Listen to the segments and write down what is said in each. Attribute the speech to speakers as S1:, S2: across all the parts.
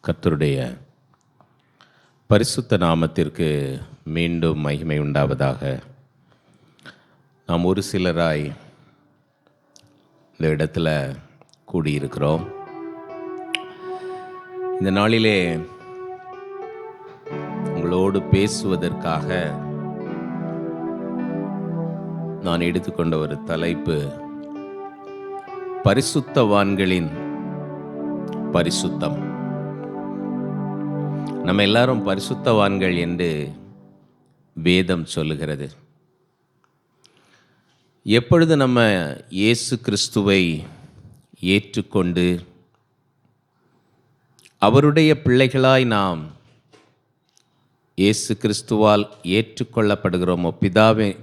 S1: கர்த்தருடைய பரிசுத்த நாமத்திற்கு மீண்டும் மகிமை உண்டாவதாக. நாம் ஒரு சிலராய் இந்த இடத்துல கூடியிருக்கிறோம். இந்த நாளிலே உங்களோடு பேசுவதற்காக நான் எடுத்துக்கொண்ட ஒரு தலைப்பு, பரிசுத்தவான்களின் பரிசுத்தம். நம்ம எல்லாரும் பரிசுத்தவான்கள் என்று வேதம் சொல்லுகிறது. எப்பொழுது நம்ம இயேசு கிறிஸ்துவை ஏற்றுக்கொண்டு அவருடைய பிள்ளைகளாய் நாம் இயேசு கிறிஸ்துவால் ஏற்றுக்கொள்ளப்படுகிறோமோ,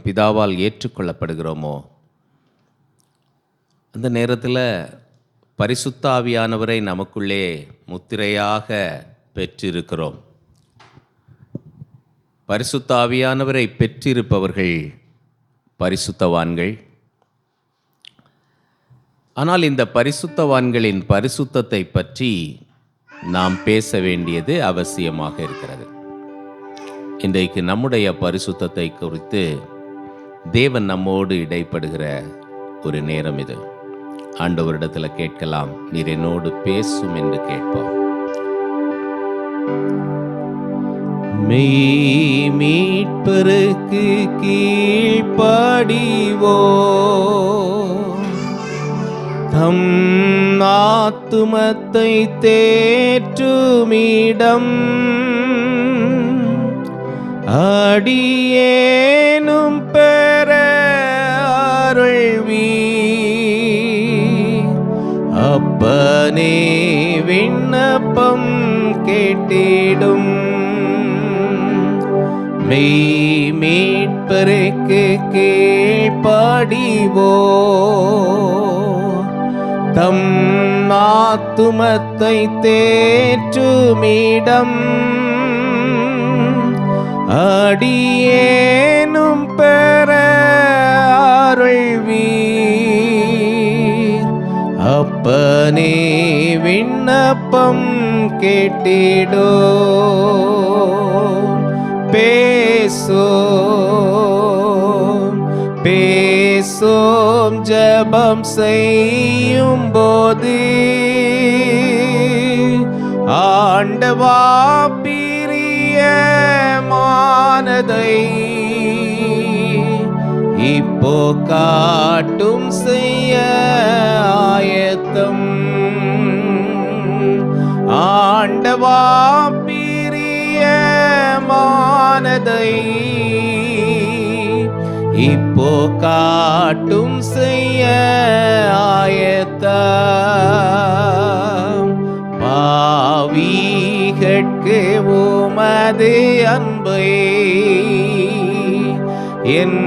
S1: பிதாவால் ஏற்றுக்கொள்ளப்படுகிறோமோ, அந்த நேரத்தில் பரிசுத்த ஆவியானவரை நமக்குள்ளே முத்திரையாக பெற்றிருக்கிறோம். பரிசுத்த ஆவியானவரை பெற்றிருப்பவர்கள் பரிசுத்தவான்கள். ஆனால் இந்த பரிசுத்தவான்களின் பரிசுத்தத்தை பற்றி நாம் பேச வேண்டியது அவசியமாக இருக்கிறது. இன்றைக்கு நம்முடைய பரிசுத்தத்தை குறித்து தேவன் நம்மோடு இடைப்படுகிற ஒரு நேரம் இது. ஆண்டவரிடத்தில் கேட்கலாம், நீர் என்னோடு பேசும் என்று கேட்போம். மெய் மீட்பருக்கு கீழ்ப்படிவோ, தம் ஆத்துமத்தை தேற்றுமிடம் அடியேனும் பெற அருள்வீ. அப்பனே விண்ணப்பம் கேட்டிடும். மெய் மீட்பருக்கு கீழ்ப்படிவோ, தம் ஆத்துமத்தை தேற்றுமிடம் அடியேனும் பெற அருள்வீர். அப்பனே விண்ணப்பம் கேட்டிடோ. பேசோம் ஜெபம் செய்யும் போது, ஆண்டவா பிரியமானதை இப்போ காட்டும் செய்ய ஆயத்தம். ஆண்டவா பிரியமானதை இப்போ காட்டும் செய்ய ஆயத்தம். பாவிகட்கு உமது அன்பை என்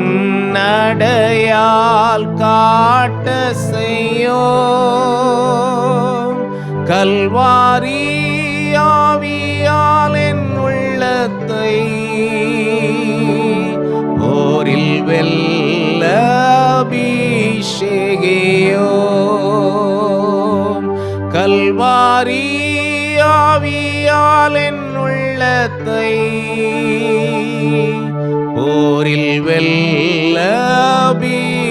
S1: நடையால் காட்ட செய்யோ. கல்வாரி ஆவியால் என் உள்ளத்தை போரில் வெல்ல அபிஷேகியோ. கல்வாரி ஆவியால் என் உள்ளத்தை போரில் வெல்ல அபிஷேகியோ.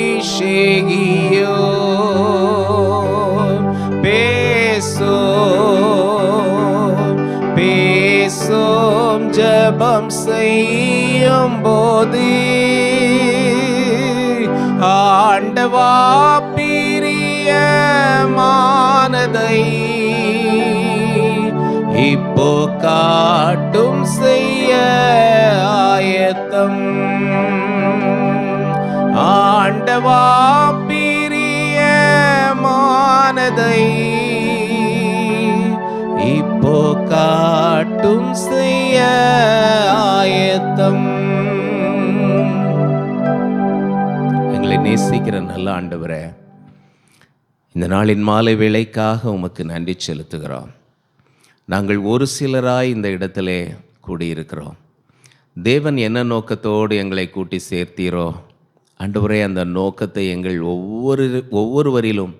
S1: பேசோம் ஜெபம் செய்யும் போது, ஆண்டவா பிரியமானதை இப்போ காட்டும் செய்ய ஆயத்தம். ஆண்டவா பிரியமானதை இப்போ காட்டும் செய்ய ஆயத்தம். எங்களை நேசிக்கிற நல்ல ஆண்டவரே, இந்த நாளின் மாலை வேளைக்காக உமக்கு நன்றி செலுத்துகிறோம். நாங்கள் ஒரு சிலராய் இந்த இடத்திலே கூடியிருக்கிறோம். தேவன் என்ன நோக்கத்தோடு எங்களை கூட்டி சேர்த்தீரோ ஆண்டவரே, அந்த நோக்கத்தை எங்கள் ஒவ்வொருவரிலும்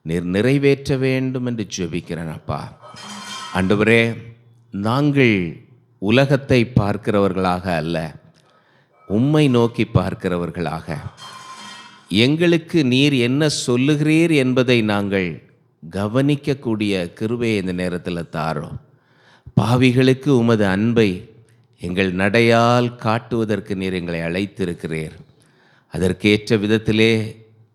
S1: நீர் நிறைவேற்ற வேண்டும் என்று ஜெபிக்கிறேன் அப்பா. ஆண்டவரே, நாங்கள் உலகத்தை பார்க்கிறவர்களாக அல்ல, உம்மை நோக்கி பார்க்கிறவர்களாக, எங்களுக்கு நீர் என்ன சொல்லுகிறீர் என்பதை நாங்கள் கவனிக்கக்கூடிய கிருபையை இந்த நேரத்தில் தாரோம். பாவிகளுக்கு உமது அன்பை எங்கள் நடையால் காட்டுவதற்கு நீர் எங்களை அழைத்திருக்கிறீர். அதற்கேற்ற விதத்திலே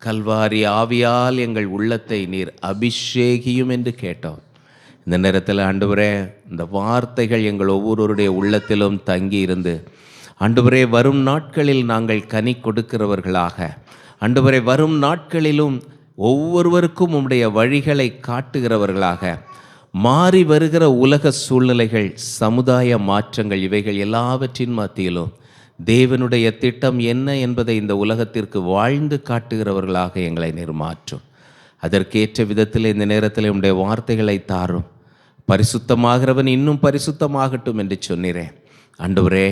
S1: கல்வாரி ஆவியால் எங்கள் உள்ளத்தை நீர் அபிஷேகியும் என்று கேட்டோம். இந்த நேரத்தில் ஆண்டவரே, இந்த வார்த்தைகள் எங்கள் ஒவ்வொருவருடைய உள்ளத்திலும் தங்கி இருந்து ஆண்டவரே, வரும் நாட்களில் நாங்கள் கனி கொடுக்கிறவர்களாக, ஆண்டவரே, வரும் நாட்களிலும் ஒவ்வொருவருக்கும் உம்முடைய வழிகளை காட்டுகிறவர்களாக, மாறி வருகிற உலக சூழ்நிலைகள், சமுதாய மாற்றங்கள், இவைகள் எல்லாவற்றின் மத்தியிலும் தேவனுடைய திட்டம் என்ன என்பதை இந்த உலகத்திற்கு வாழ்ந்து காட்டுகிறவர்களாக எங்களை நிர்மாற்றும். அதற்கேற்ற விதத்தில் இந்த நேரத்தில் உம்முடைய வார்த்தைகளை தாரும். பரிசுத்தமாகிறவன் இன்னும் பரிசுத்தமாகட்டும் என்று சொன்னீரேன். ஆண்டவரே,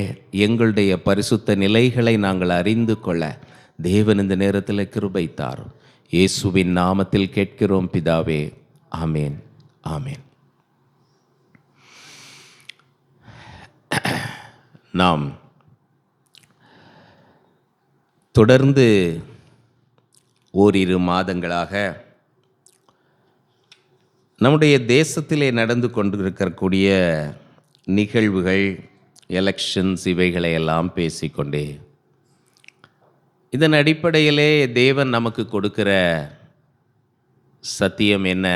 S1: எங்களுடைய பரிசுத்த நிலைகளை நாங்கள் அறிந்து கொள்ள தேவன் இந்த நேரத்தில் கிருபை தாரும். இயேசுவின் நாமத்தில் கேட்கிறோம் பிதாவே, ஆமேன், ஆமேன். நாம் தொடர்ந்து ஓரிரு மாதங்களாக நம்முடைய தேசத்திலே நடந்து கொண்டிருக்கக்கூடிய நிகழ்வுகள், எலெக்ஷன்ஸ், இவைகளை எல்லாம் பேசிக்கொண்டே, இதன் அடிப்படையிலே தேவன் நமக்கு கொடுக்கிற சத்தியம் என்ன,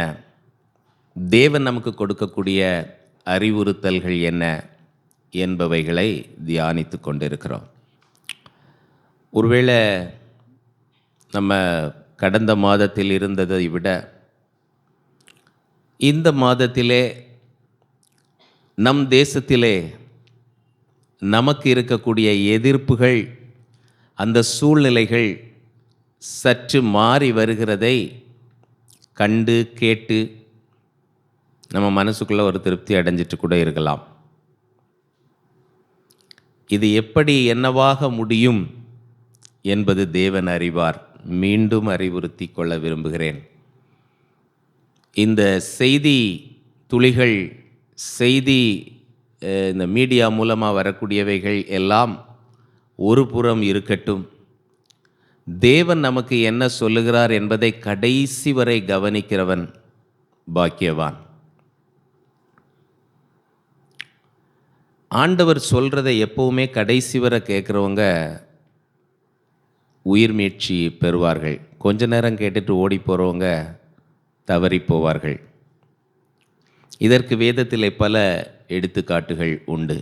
S1: தேவன் நமக்கு கொடுக்கக்கூடிய அறிவுறுத்தல்கள் என்ன என்பவைகளை தியானித்து கொண்டிருக்கிறோம். ஒருவேளை நம்ம கடந்த மாதத்தில் இருந்ததை விட இந்த மாதத்திலே நம் தேசத்திலே நமக்கு இருக்கக்கூடிய எதிர்ப்புகள், அந்த சூழ்நிலைகள் சற்று மாறி வருகிறதை கண்டு கேட்டு நம்ம மனசுக்குள்ளே ஒரு திருப்தி அடைஞ்சிட்டு கூட இருக்கலாம். இது எப்படி என்னவாக முடியும் என்பது தேவன் அறிவார். மீண்டும் அறிவுறுத்தி கொள்ள விரும்புகிறேன். இந்த செய்தி துளிகள், செய்தி இந்த மீடியா மூலமாக வரக்கூடியவைகள் எல்லாம் ஒரு புறம் இருக்கட்டும், தேவன் நமக்கு என்ன சொல்லுகிறார் என்பதை கடைசி வரை கவனிக்கிறவன் பாக்கியவான். ஆண்டவர் சொல்கிறதை எப்போவுமே கடைசி வரை கேட்குறவங்க உயிர் மீட்சி பெறுவார்கள். கொஞ்ச நேரம் கேட்டுட்டு ஓடி போகிறவங்க தவறி போவார்கள். இதற்கு வேதத்திலே பல எடுத்துக்காட்டுகள் உண்டு.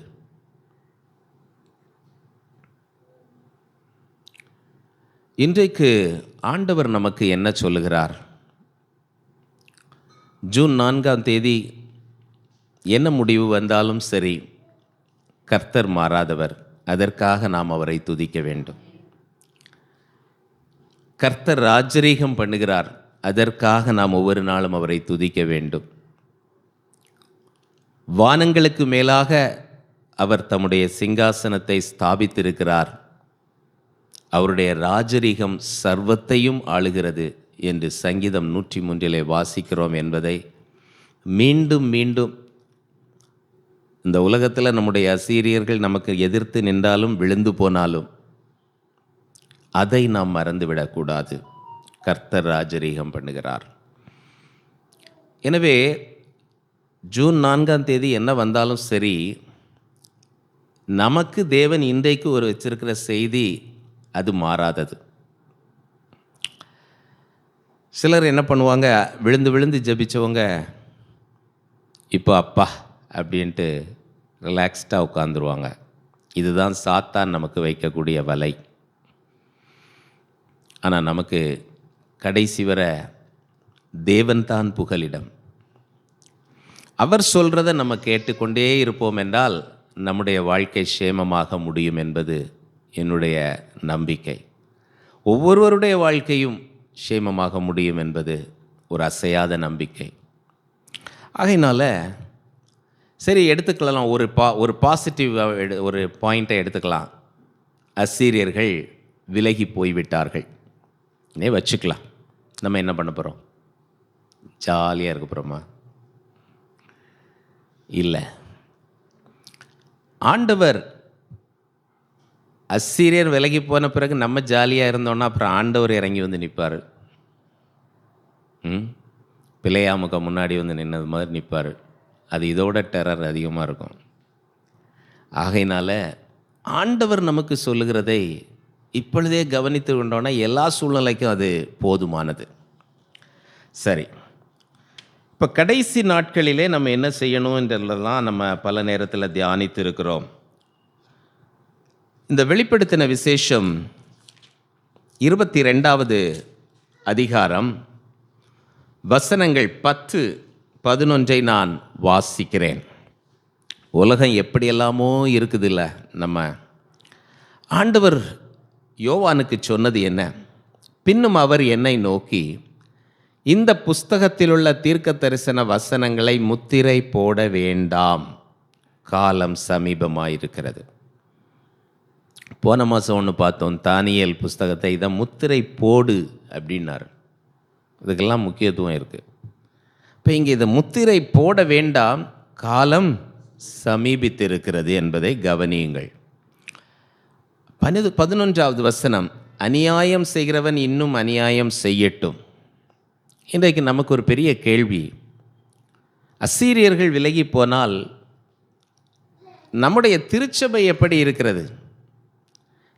S1: இன்றைக்கு ஆண்டவர் நமக்கு என்ன சொல்லுகிறார்? ஜூன் 4ஆம் தேதி என்ன முடிவு வந்தாலும் சரி, கர்த்தர் மாறாதவர். அதற்காக நாம் அவரை துதிக்க வேண்டும். கர்த்தர் ராஜரீகம் பண்ணுகிறார். அதற்காக நாம் ஒவ்வொரு நாளும் அவரை துதிக்க வேண்டும். வானங்களுக்கு மேலாக அவர் தம்முடைய சிங்காசனத்தை ஸ்தாபித்திருக்கிறார். அவருடைய ராஜரீகம் சர்வத்தையும் ஆளுகிறது என்று சங்கீதம் 103 வாசிக்கிறோம் என்பதை மீண்டும் மீண்டும், இந்த உலகத்தில் நம்முடைய அசீரியர்கள் நமக்கு எதிர்த்து நின்றாலும் விழுந்து போனாலும் அதை நாம் மறந்துவிடக்கூடாது. கர்த்தர் ராஜரீகம் பண்ணுகிறார். எனவே ஜூன் 4ஆம் தேதி என்ன வந்தாலும் சரி, நமக்கு தேவன் இன்றைக்கு ஒரு வச்சிருக்கிற செய்தி அது மாறாதது. சிலர் என்ன பண்ணுவாங்க, விழுந்து விழுந்து ஜெபிச்சவங்க இப்போ அப்பா அப்படின்ட்டு ரிலாக்ஸ்டாக உட்காந்துருவாங்க. இதுதான் சாத்தான் நமக்கு வைக்கக்கூடிய வலை. ஆனால் நமக்கு கடைசி வர தேவன்தான் புகலிடம். அவர் சொல்கிறத நம்ம கேட்டுக்கொண்டே இருப்போம் என்றால் நம்முடைய வாழ்க்கை சேமமாக முடியும் என்பது என்னுடைய நம்பிக்கை. ஒவ்வொருவருடைய வாழ்க்கையும் சேமமாக முடியும் என்பது ஒரு அசையாத நம்பிக்கை. ஆகையினால சரி, எடுத்துக்கலாம். ஒரு பாசிட்டிவ் ஒரு பாயிண்ட்டை எடுத்துக்கலாம். அசீரியர்கள் விலகி போய்விட்டார்கள் வச்சுக்கலாம். நம்ம என்ன பண்ண போகிறோம்? ஜாலியாக இருக்க போகிறோமா? இல்லை. ஆண்டவர் அசீரியர் விலகி போன பிறகு நம்ம ஜாலியாக இருந்தோன்னா அப்புறம் ஆண்டவர் இறங்கி வந்து நிற்பார். பிள்ளையாமுக முன்னாடி வந்து நின்னது மாதிரி நிற்பார். அது இதோட டெரர் அதிகமாக இருக்கும். ஆகையினால ஆண்டவர் நமக்கு சொல்லுகிறதை இப்பொழுதே கவனித்து கொண்டோன்னா எல்லா சூழ்நிலைக்கும் அது போதுமானது. சரி, இப்போ கடைசி நாட்களிலே நம்ம என்ன செய்யணும் என்றெல்லாம் நம்ம பல நேரத்தில் தியானித்து இருக்கிறோம். இந்த வெளிப்படுத்தின விசேஷம் 22வது அதிகாரம் வசனங்கள் 10-11 நான் வாசிக்கிறேன். உலகம் எப்படியெல்லாமோ இருக்குதில்ல. நம்ம ஆண்டவர் யோவானுக்கு சொன்னது என்ன? பின்னும் அவர் என்னை நோக்கி, இந்த புஸ்தகத்திலுள்ள தீர்க்க தரிசன வசனங்களை முத்திரை போட வேண்டாம், காலம் சமீபமாயிருக்கிறது. போன மாதம் ஒன்று பார்த்தோம், தானியேல் புஸ்தகத்தை இதை முத்திரை போடு அப்படின்னார். இதுக்கெல்லாம் முக்கியத்துவம் இருக்குது. இப்போ இங்கே இதை முத்திரை போட வேண்டாம், காலம் சமீபித்திருக்கிறது என்பதை கவனியுங்கள். 11வது வசனம், அநியாயம் செய்கிறவன் இன்னும் அநியாயம் செய்யட்டும். இன்றைக்கு நமக்கு ஒரு பெரிய கேள்வி, அசீரியர்கள் விலகி போனால் நம்முடைய திருச்சபை எப்படி இருக்கிறது?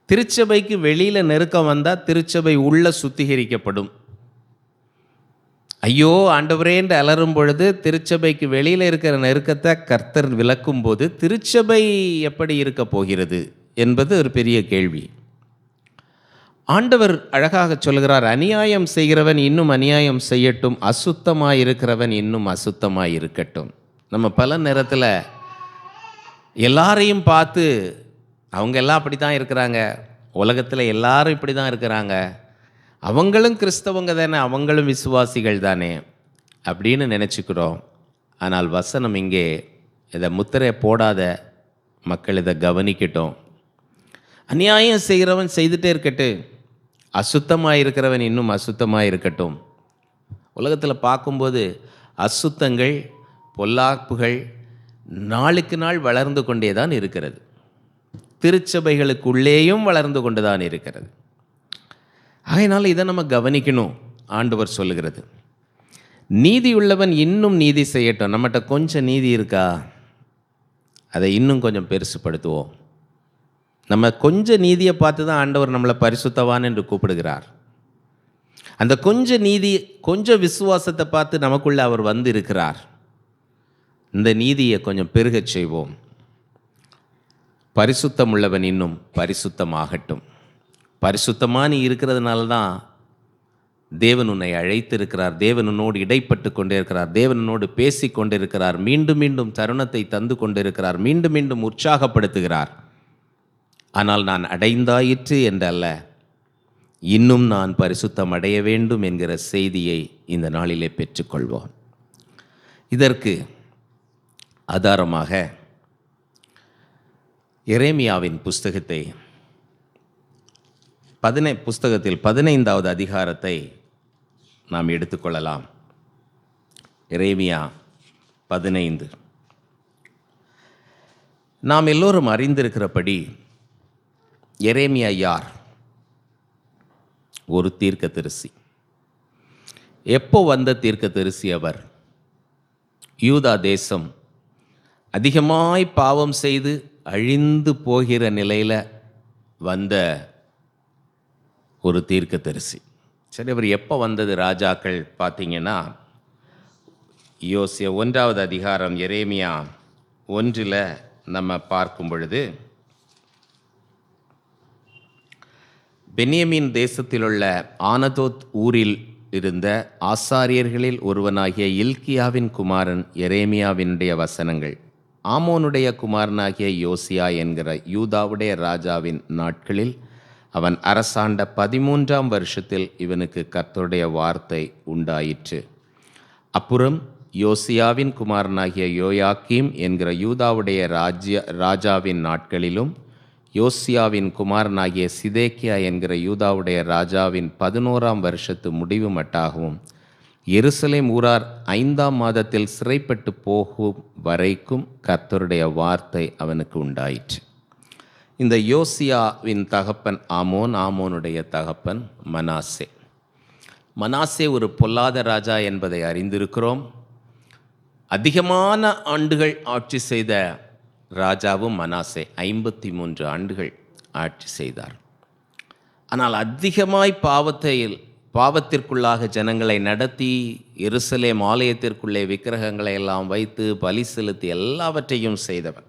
S1: திருச்சபைக்கு வெளியில் நெருக்கம் வந்தால் திருச்சபை உள்ள சுத்திகரிக்கப்படும். ஐயோ ஆண்டவரே என்று அலறும் பொழுது திருச்சபைக்கு வெளியில் இருக்கிற நெருக்கத்தை கர்த்தர் விளக்கும் போது திருச்சபை எப்படி இருக்க போகிறது என்பது ஒரு பெரிய கேள்வி. ஆண்டவர் அழகாக சொல்கிறார், அநியாயம் செய்கிறவன் இன்னும் அநியாயம் செய்யட்டும், அசுத்தமாயிருக்கிறவன் இன்னும் அசுத்தமாயிருக்கட்டும். நம்ம பல நேரத்தில் எல்லாரையும் பார்த்து அவங்க எல்லாம் அப்படி தான் இருக்கிறாங்க, உலகத்தில் எல்லாரும் இப்படி தான் இருக்கிறாங்க, அவங்களும் கிறிஸ்தவங்க தானே, அவங்களும் விசுவாசிகள் தானே அப்படின்னு நினச்சிக்கிறோம். ஆனால் வசனம் இங்கே இதை முத்திரை போடாத மக்கள் இதை கவனிக்கட்டும். அநியாயம் செய்கிறவன் செய்துகிட்டே இருக்கட்டு, அசுத்தமாக இருக்கிறவன் இன்னும் அசுத்தமாக இருக்கட்டும். உலகத்தில் பார்க்கும்போது அசுத்தங்கள், பொல்லாப்புகள் நாளுக்கு நாள் வளர்ந்து கொண்டே தான் இருக்கிறது. திருச்சபைகளுக்குள்ளேயும் வளர்ந்து கொண்டு தான் இருக்கிறது. ஆகையினால இதை நம்ம கவனிக்கணும். ஆண்டவர் சொல்லுகிறது, நீதியுள்ளவன் இன்னும் நீதி செய்யட்டும். நம்மகிட்ட கொஞ்சம் நீதி இருக்கா, அதை இன்னும் கொஞ்சம் பெருசுப்படுத்துவோம். நம்ம கொஞ்சம் நீதியை பார்த்து தான் ஆண்டவர் நம்மளை பரிசுத்தவான் என்று கூப்பிடுகிறார். அந்த கொஞ்சம் நீதி, கொஞ்சம் விசுவாசத்தை பார்த்து நமக்குள்ளே அவர் வந்து இருக்கிறார். இந்த நீதியை கொஞ்சம் பெருகச் செய்வோம். பரிசுத்தம் உள்ளவன் இன்னும் பரிசுத்தமாகட்டும். பரிசுத்தமாக நீ இருக்கிறதுனால தான் தேவன் உன்னை அழைத்திருக்கிறார். தேவன் உன்னோடு இடைப்பட்டு கொண்டே இருக்கிறார். தேவன் உன்னோடு பேசி கொண்டிருக்கிறார். மீண்டும் மீண்டும் தருணத்தை தந்து கொண்டிருக்கிறார். மீண்டும் மீண்டும் உற்சாகப்படுத்துகிறார். ஆனால் நான் அடைந்தாயிற்று என்றல்ல, இன்னும் நான் பரிசுத்தம் அடைய வேண்டும் என்கிற செய்தியை இந்த நாளிலே பெற்றுக்கொள்வோம். இதற்கு ஆதாரமாக எரேமியாவின் புஸ்தகத்தை புஸ்தகத்தில் 15வது அதிகாரத்தை நாம் எடுத்துக்கொள்ளலாம். எரேமியா 15. நாம் எல்லோரும் அறிந்திருக்கிறபடி எரேமியா யார்? ஒரு தீர்க்கதரிசி. எப்போ வந்த தீர்க்கதரிசி அவர்? யூதா தேசம் அதிகமாய் பாவம் செய்து அழிந்து போகிற நிலையில் வந்த ஒரு தீர்க்கதரிசி. சரி, அவர் எப்போ வந்தது? ராஜாக்கள் பார்த்தீங்கன்னா யோசியா 1வது அதிகாரம் எரேமியா 1 நம்ம பார்க்கும் பொழுது, பென்யமீன் தேசத்திலுள்ள ஆனதோத் ஊரில் இருந்த ஆசாரியர்களில் ஒருவனாகிய இல்கியாவின் குமாரன் எரேமியாவினுடைய வசனங்கள். ஆமோனுடைய குமாரனாகிய யோசியா என்கிற யூதாவுடைய ராஜாவின் நாட்களில் அவன் அரசாண்ட 13ஆம் வருஷத்தில் இவனுக்கு கர்த்தருடைய வார்த்தை உண்டாயிற்று. அப்புறம் யோசியாவின் குமாரனாகிய யோயாக்கீம் என்கிற யூதாவுடைய ராஜாவின் நாட்களிலும் யோசியாவின் குமாரனாகிய சிதேக்கியா என்கிற யூதாவுடைய ராஜாவின் 11ஆம் வருஷத்து முடிவு மட்டாகவும் எருசலேம் ஊரார் 5ஆம் மாதத்தில் சிறைப்பட்டு போகும் வரைக்கும் கர்த்தருடைய வார்த்தை அவனுக்கு உண்டாயிற்று. இந்த யோசியாவின் தகப்பன் ஆமோன், ஆமோனுடைய தகப்பன் மனாசே. மனாசே ஒரு பொல்லாத ராஜா என்பதை அறிந்திருக்கிறோம். அதிகமான ஆண்டுகள் ஆட்சி செய்த ராஜாவும் மனாசே 53 ஆண்டுகள் ஆட்சி செய்தார். ஆனால் அதிகமாய் பாவத்திற்குள்ளாக ஜனங்களை நடத்தி எருசலேம் ஆலயத்திற்குள்ளே விக்கிரகங்களை எல்லாம் வைத்து பலி செலுத்தி எல்லாவற்றையும் செய்தவன்.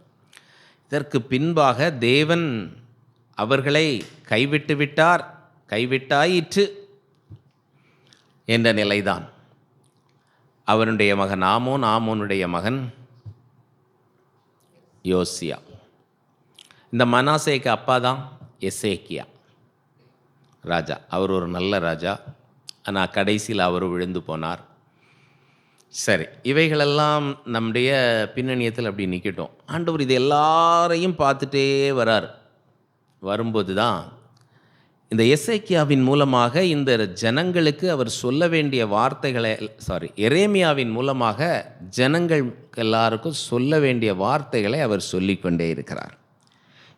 S1: இதற்கு பின்பாக தேவன் அவர்களை கைவிட்டாயிற்று என்ற நிலைதான். அவனுடைய மகன் ஆமோன், ஆமோனுடைய மகன் யோசியா. இந்த மனாசேக்கு அப்பா தான் எசேக்கியா ராஜா. அவர் ஒரு நல்ல ராஜா, ஆனால் கடைசியில் அவர் விழுந்து போனார். சரி, இவைகளெல்லாம் நம்முடைய பின்னணியத்தில் அப்படி நிற்கட்டும். ஆண்டவர் இது எல்லாரையும் பார்த்துட்டே வரும்போது தான் இந்த எசேக்கியாவின் மூலமாக இந்த ஜனங்களுக்கு அவர் சொல்ல வேண்டிய வார்த்தைகளை எரேமியாவின் மூலமாக ஜனங்கள் எல்லாருக்கும் சொல்ல வேண்டிய வார்த்தைகளை அவர் சொல்லிக்கொண்டே இருக்கிறார்.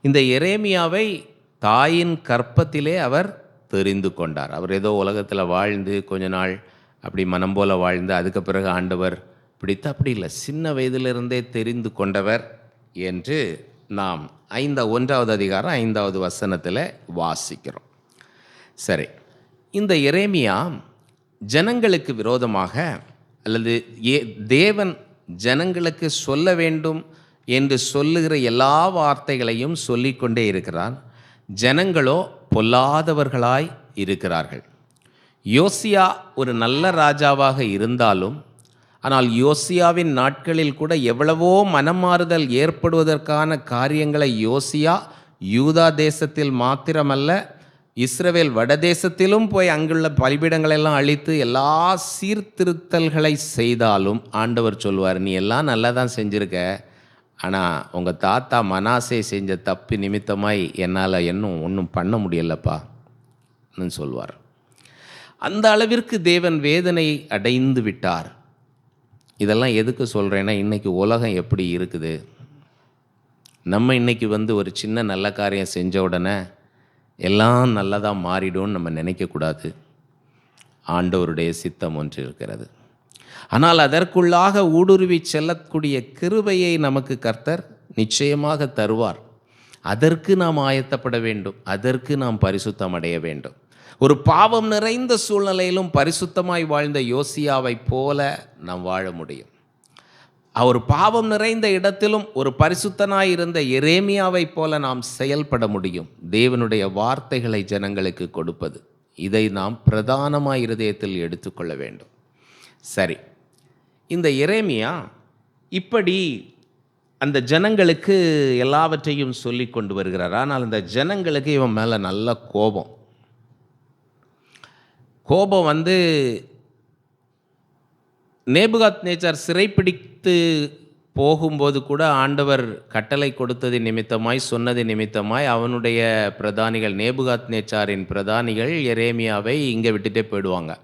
S1: இந்த எரேமியாவை தாயின் கற்பத்திலே அவர் தெரிந்து கொண்டார். அவர் ஏதோ உலகத்தில் வாழ்ந்து கொஞ்ச நாள் அப்படி மனம் போல வாழ்ந்து அதுக்கு பிறகு ஆண்டவர் பிடித்து அப்படி இல்லை, சின்ன வயதிலிருந்தே தெரிந்து கொண்டவர் என்று நாம் 1வது அதிகாரம் 5வது வசனத்தில் வாசிக்கிறோம். சரி, இந்த எரேமியா ஜனங்களுக்கு விரோதமாக அல்லது தேவன் ஜனங்களுக்கு சொல்ல வேண்டும் என்று சொல்லுகிற எல்லா வார்த்தைகளையும் சொல்லிக்கொண்டே இருக்கிறார். ஜனங்களோ பொல்லாதவர்களாய் இருக்கிறார்கள். யோசியா ஒரு நல்ல ராஜாவாக இருந்தாலும், ஆனால் யோசியாவின் நாட்களில் கூட எவ்வளவோ மனமாறுதல் ஏற்படுவதற்கான காரியங்களை யோசியா யூதா தேசத்தில் மாத்திரமல்ல, இஸ்ரவேல் வடதேசத்திலும் போய் அங்குள்ள பலிபீடங்களெல்லாம் அழித்து எல்லா சீர்திருத்தல்களை செய்தாலும் ஆண்டவர் சொல்வார், நீ எல்லாம் நல்லா தான் செஞ்சுருக்க, ஆனால் உங்கள் தாத்தா மனாசே செஞ்ச தப்பு நிமித்தமாய் என்னால் ஒன்றும் பண்ண முடியலப்பா சொல்வார். அந்த அளவிற்கு தேவன் வேதனை அடைந்து விட்டார். இதெல்லாம் எதுக்கு சொல்கிறேன்னா, இன்றைக்கி உலகம் எப்படி இருக்குது, நம்ம இன்றைக்கி ஒரு சின்ன நல்ல காரியம் செஞ்ச உடனே எல்லாம் நல்லதாக மாறிடும்னு நம்ம நினைக்கக்கூடாது. ஆண்டவருடைய சித்தம் ஒன்று இருக்கிறது. ஆனால் அதற்குள்ளாக ஊடுருவி செல்லக்கூடிய கிருபையை நமக்கு கர்த்தர் நிச்சயமாக தருவார். அதற்கு நாம் ஆயத்தப்பட வேண்டும், அதற்கு நாம் பரிசுத்தம் அடைய வேண்டும். ஒரு பாவம் நிறைந்த சூழ்நிலையிலும் பரிசுத்தமாய் வாழ்ந்த யோசியாவை போல நாம் வாழ முடியும். அவர் பாவம் நிறைந்த இடத்திலும் ஒரு பரிசுத்தனாய் இருந்த எரேமியாவை போல நாம் செயல்பட முடியும். தேவனுடைய வார்த்தைகளை ஜனங்களுக்கு கொடுப்பது, இதை நாம் பிரதானமாய் இருதயத்தில் எடுத்துக்கொள்ள வேண்டும். சரி, இந்த எரேமியா இப்படி அந்த ஜனங்களுக்கு எல்லாவற்றையும் சொல்லி கொண்டு வருகிறார். ஆனால் அந்த ஜனங்களுக்கு இவன் மேலே நல்ல கோபம் நேபுகாத்நேச்சார் சிறைப்பிடித்து போகும்போது கூட ஆண்டவர் கட்டளை கொடுத்தது நிமித்தமாய் சொன்னது நிமித்தமாய் அவனுடைய பிரதானிகள், நேபுகாத்நேச்சாரின் பிரதானிகள் எரேமியாவை இங்கே விட்டுட்டே போயிடுவாங்க.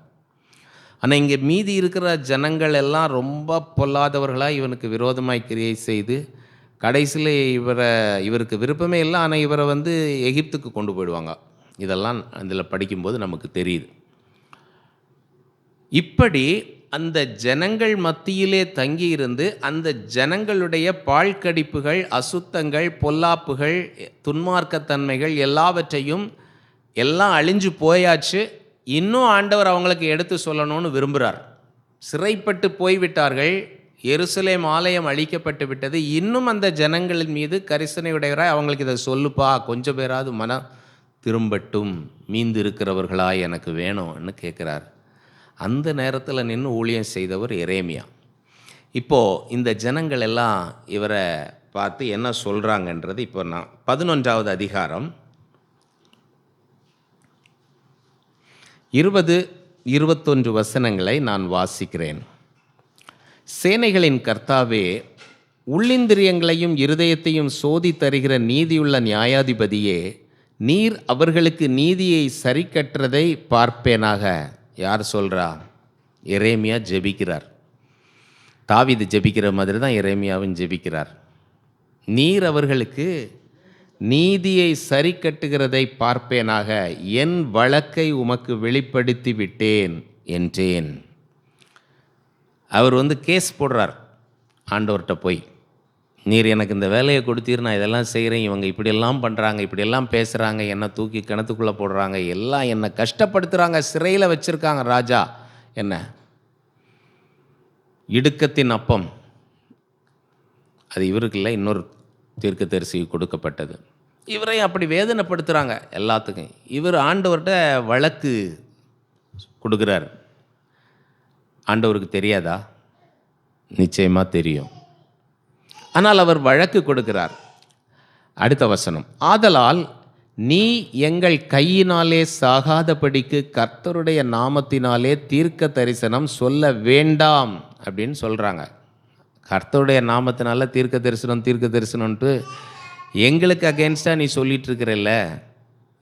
S1: ஆனால் இங்கே மீதி இருக்கிற ஜனங்கள் எல்லாம் ரொம்ப பொல்லாதவர்களாக இவனுக்கு விரோதமாய் கிரியை செய்து கடைசியில் இவருக்கு விருப்பமே இல்லை, ஆனால் இவரை எகிப்துக்கு கொண்டு போயிடுவாங்க. இதெல்லாம் அதில் படிக்கும்போது நமக்கு தெரியுது. இப்படி அந்த ஜனங்கள் மத்தியிலே தங்கியிருந்து அந்த ஜனங்களுடைய பாழ்கடிப்புகள், அசுத்தங்கள், பொல்லாப்புகள், துன்மார்க்கத்தன்மைகள் எல்லாவற்றையும் எல்லாம் அழிஞ்சு போயாச்சு. இன்னும் ஆண்டவர் அவங்களுக்கு எடுத்து சொல்லணும்னு விரும்புகிறார். சிறைப்பட்டு போய்விட்டார்கள், எருசலேம் ஆலயம் அழிக்கப்பட்டு விட்டது. இன்னும் அந்த ஜனங்களின் மீது கரிசனையுடையவராய் அவங்களுக்கு இதை சொல்லுப்பா, கொஞ்சம் பேராது மனம் திரும்பட்டும், மீந்து இருக்கிறவர்களாய் எனக்கு வேணும்னு கேட்குறார். அந்த நேரத்தில் நின்று ஊழியம் செய்தவர் எரேமியா. இப்போது இந்த ஜனங்கள் எல்லாம் இவரை பார்த்து என்ன சொல்கிறாங்கன்றது இப்போ நான் 11வது அதிகாரம் 20-21 வசனங்களை நான் வாசிக்கிறேன். சேனைகளின் கர்த்தாவே, உள்ளிந்திரியங்களையும் இருதயத்தையும் சோதி தருகிற நீதியுள்ள நியாயாதிபதியே, நீர் அவர்களுக்கு நீதியை சரிக்கற்றதை பார்ப்பேனாக. யார் சொல்கிறா? எரேமியா ஜெபிக்கிறார். தாவீது ஜெபிக்கிற மாதிரி தான் எரேமியாவும் ஜெபிக்கிறார். நீர் அவர்களுக்கு நீதியை சரி கட்டுகிறதை பார்ப்பேனாக, என் வழக்கை உமக்கு வெளிப்படுத்தி விட்டேன் என்றேன். அவர் கேஸ் போடுறார் ஆண்டவர்கிட்ட போய், நீர் எனக்கு இந்த வேலையை கொடுத்தீர், நான் இதெல்லாம் செய்கிறேன், இவங்க இப்படியெல்லாம் பண்ணுறாங்க, இப்படியெல்லாம் பேசுகிறாங்க, என்னை தூக்கி கிணத்துக்குள்ளே போடுறாங்க, எல்லாம் என்னை கஷ்டப்படுத்துகிறாங்க, சிறையில் வச்சுருக்காங்க ராஜா. என்ன இடுக்கத்தின் அப்பம் அது இவருக்கு இல்லை, இன்னொரு தீர்க்கதரிசிக்கு கொடுக்கப்பட்டது. இவரையும் அப்படி வேதனைப்படுத்துகிறாங்க எல்லாத்துக்கும். இவர் ஆண்டவர்கிட்ட வழக்கு கொடுக்குறார். ஆண்டவருக்கு தெரியாதா? நிச்சயமாக தெரியும். ஆனால் அவர் வழக்கு கொடுக்கிறார். அடுத்த வசனம், ஆதலால் நீ எங்கள் கையினாலே சாகாதபடிக்கு கர்த்தருடைய நாமத்தினாலே தீர்க்க தரிசனம் சொல்ல வேண்டாம் அப்படின்னு சொல்கிறாங்க. கர்த்தருடைய நாமத்தினால தீர்க்க தரிசனம்ன்ட்டு எங்களுக்கு அகேன்ஸ்டாக நீ சொல்லிகிட்டு இருக்கிறல்ல,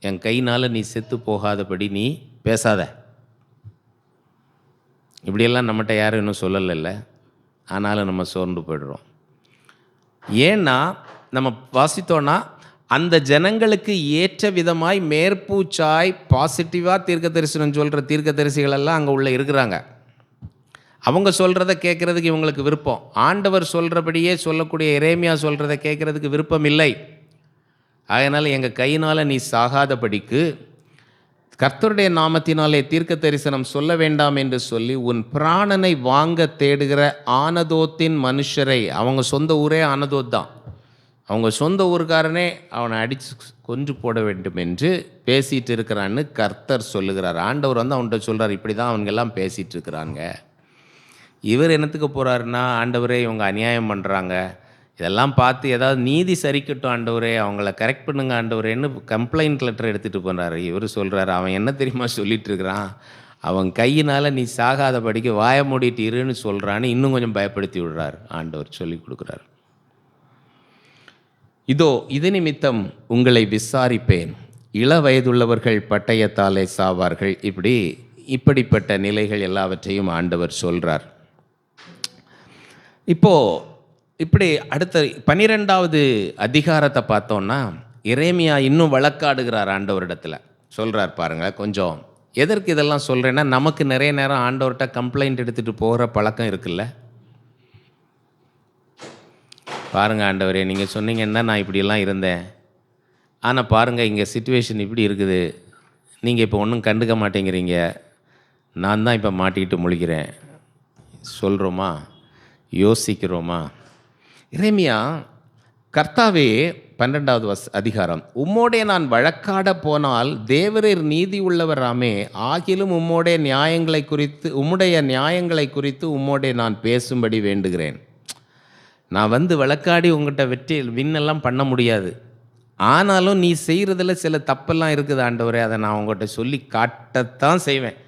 S1: என் கையினால் நீ செத்து போகாதபடி நீ பேசாத. இப்படியெல்லாம் நம்மகிட்ட யாரும் இன்னும் சொல்லலைல்ல, ஆனாலும் நம்ம சோர்ந்து போய்டுறோம். ஏன்னா நம்ம வாசித்தோன்னா அந்த ஜனங்களுக்கு ஏற்ற விதமாய் மேற்பூச்சாய் பாசிட்டிவாக தீர்க்க தரிசனம் சொல்கிற தீர்க்க தரிசிகளெல்லாம் அங்கே உள்ளே இருக்கிறாங்க. அவங்க சொல்கிறத கேட்குறதுக்கு இவங்களுக்கு விருப்பம். ஆண்டவர் சொல்கிறபடியே சொல்லக்கூடிய எரேமியா சொல்கிறத கேட்குறதுக்கு விருப்பம் இல்லை. அதனால் எங்கள் கையினால் நீ சாகாதபடிக்கு கர்த்தருடைய நாமத்தினாலே தீர்க்க தரிசனம் சொல்ல வேண்டாம் என்று சொல்லி உன் பிராணனை வாங்க தேடுகிற ஆனதோத்தின் மனுஷரை, அவங்க சொந்த ஊரே ஆனதோத் தான், அவங்க சொந்த ஊருக்காரனே அவனை அடித்து கொன்று போட வேண்டும் என்று பேசிகிட்டு இருக்கிறான்னு கர்த்தர் சொல்லுகிறார். ஆண்டவர் அவன்கிட்ட சொல்கிறார், இப்படி தான் அவங்கெல்லாம் பேசிகிட்டு இருக்கிறாங்க. இவர் என்னத்துக்கு போகிறாருன்னா, ஆண்டவரே இவங்க அநியாயம் பண்ணுறாங்க, இதெல்லாம் பார்த்து ஏதாவது நீதி சரிக்கட்டும் ஆண்டவரே, அவங்கள கரெக்ட் பண்ணுங்க ஆண்டவரேன்னு கம்ப்ளைண்ட் லெட்டர் எடுத்துகிட்டு போகிறாரு. இவர் சொல்கிறாரு, அவன் என்ன தெரியுமா சொல்லிகிட்டு இருக்கிறான், அவன் கையினால் நீ சாகாதபடிக்கு வாய மூடிட்டு இருன்னு சொல்கிறான்னு இன்னும் கொஞ்சம் பயப்படுத்தி விடுறார். ஆண்டவர் சொல்லி கொடுக்குறார். இதோ இது நிமித்தம் உங்களை விசாரிப்பேன், இள வயதுள்ளவர்கள் பட்டயத்தாலே சாவார்கள். இப்படிப்பட்ட நிலைகள் எல்லாவற்றையும் ஆண்டவர் சொல்கிறார். இப்படி அடுத்த 12வது அதிகாரத்தை பார்த்தோன்னா எரேமியா இன்னும் வழக்காடுகிறார் ஆண்டவரிடத்தில். சொல்கிறார் பாருங்கள், கொஞ்சம் எதற்கு இதெல்லாம் சொல்கிறேன்னா, நமக்கு நிறைய நேரம் ஆண்டவர்கிட்ட கம்ப்ளைண்ட் எடுத்துகிட்டு போகிற பழக்கம் இருக்குல்ல. பாருங்கள் ஆண்டவரே, நீங்கள் சொன்னீங்கன்னா நான் இப்படியெல்லாம் இருந்தேன், ஆனால் பாருங்கள் இங்கே சிச்சுவேஷன் இப்படி இருக்குது, நீங்கள் இப்போ ஒன்றும் கண்டுக்க மாட்டேங்கிறீங்க, நான் தான் இப்போ மாட்டிக்கிட்டு முழிக்கிறேன். சொல்கிறோமா? யோசிக்கிறோமா? எரேமியா, கர்த்தாவே 12வது அதிகாரம், உம்மோடே நான் வழக்காட போனால் தேவரீர் நீதி உள்ளவராமே, ஆகிலும் உம்முடைய நியாயங்களை குறித்து உம்மோடே நான் பேசும்படி வேண்டுகிறேன். நான் வழக்காடி உங்கள்கிட்ட விண்ணெல்லாம் பண்ண முடியாது, ஆனாலும் நீ செய்கிறதுல சில தப்பெல்லாம் இருக்குது ஆண்டவரே, அதை நான் உங்கள்கிட்ட சொல்லி காட்டத்தான் செய்வேன்.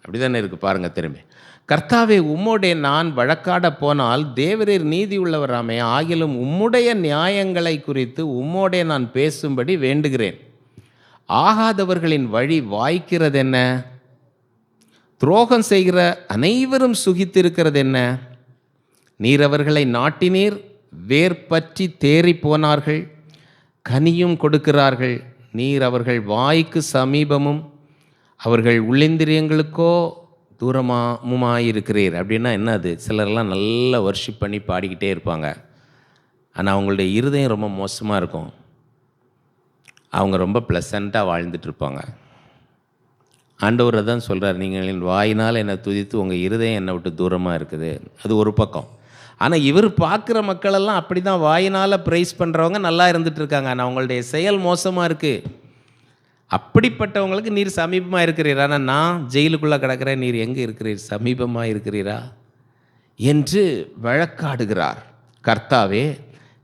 S1: அப்படி தானே இருக்குது பாருங்கள். திரும்பி, கர்த்தாவே உம்மோடே நான் வழக்காட போனால் தேவரீர் நீதி உள்ளவராமே, ஆகிலும் உம்முடைய நியாயங்களை குறித்து உம்மோடே நான் பேசும்படி வேண்டுகிறேன். ஆகாதவர்களின் வழி வாய்க்கிறது என்ன? துரோகம் செய்கிற அனைவரும் சுகித்திருக்கிறது என்ன? நீர் அவர்களை நாட்டினீர், வேர் பற்றி தேறி போனார்கள், கனியும் கொடுக்கிறார்கள். நீர் அவர்கள் வாய்க்கு சமீபமும் அவர்கள் உள்ளிந்திரியங்களுக்கோ தூரமாயிருக்கிறீர். அப்படின்னா என்ன? அது சிலரெல்லாம் நல்லா வர்ஷிப் பண்ணி பாடிக்கிட்டே இருப்பாங்க, ஆனால் அவங்களுடைய இருதயம் ரொம்ப மோசமாக இருக்கும். அவங்க ரொம்ப ப்ளசண்ட்டாக வாழ்ந்துட்டுருப்பாங்க. ஆண்டவர் தான் சொல்கிறார், நீங்கள் வாயினால் என்னை துதித்து உங்கள் இருதயம் என்னை விட்டு தூரமாக இருக்குது. அது ஒரு பக்கம். ஆனால் இவர் பார்க்குற மக்களெல்லாம் அப்படி தான் வாயினால் ப்ரைஸ் பண்ணுறவங்க நல்லா இருந்துகிட்ருக்காங்க, ஆனால் அவங்களுடைய செயல் மோசமாக இருக்குது. அப்படிப்பட்டவங்களுக்கு நீர் சமீபமாக இருக்கிறீரா? ஆனால் நான் ஜெயிலுக்குள்ளே கிடக்கிறேன், நீர் எங்கே இருக்கிறீர்? சமீபமாக இருக்கிறீரா என்று வழக்காடுகிறார். கர்த்தாவே,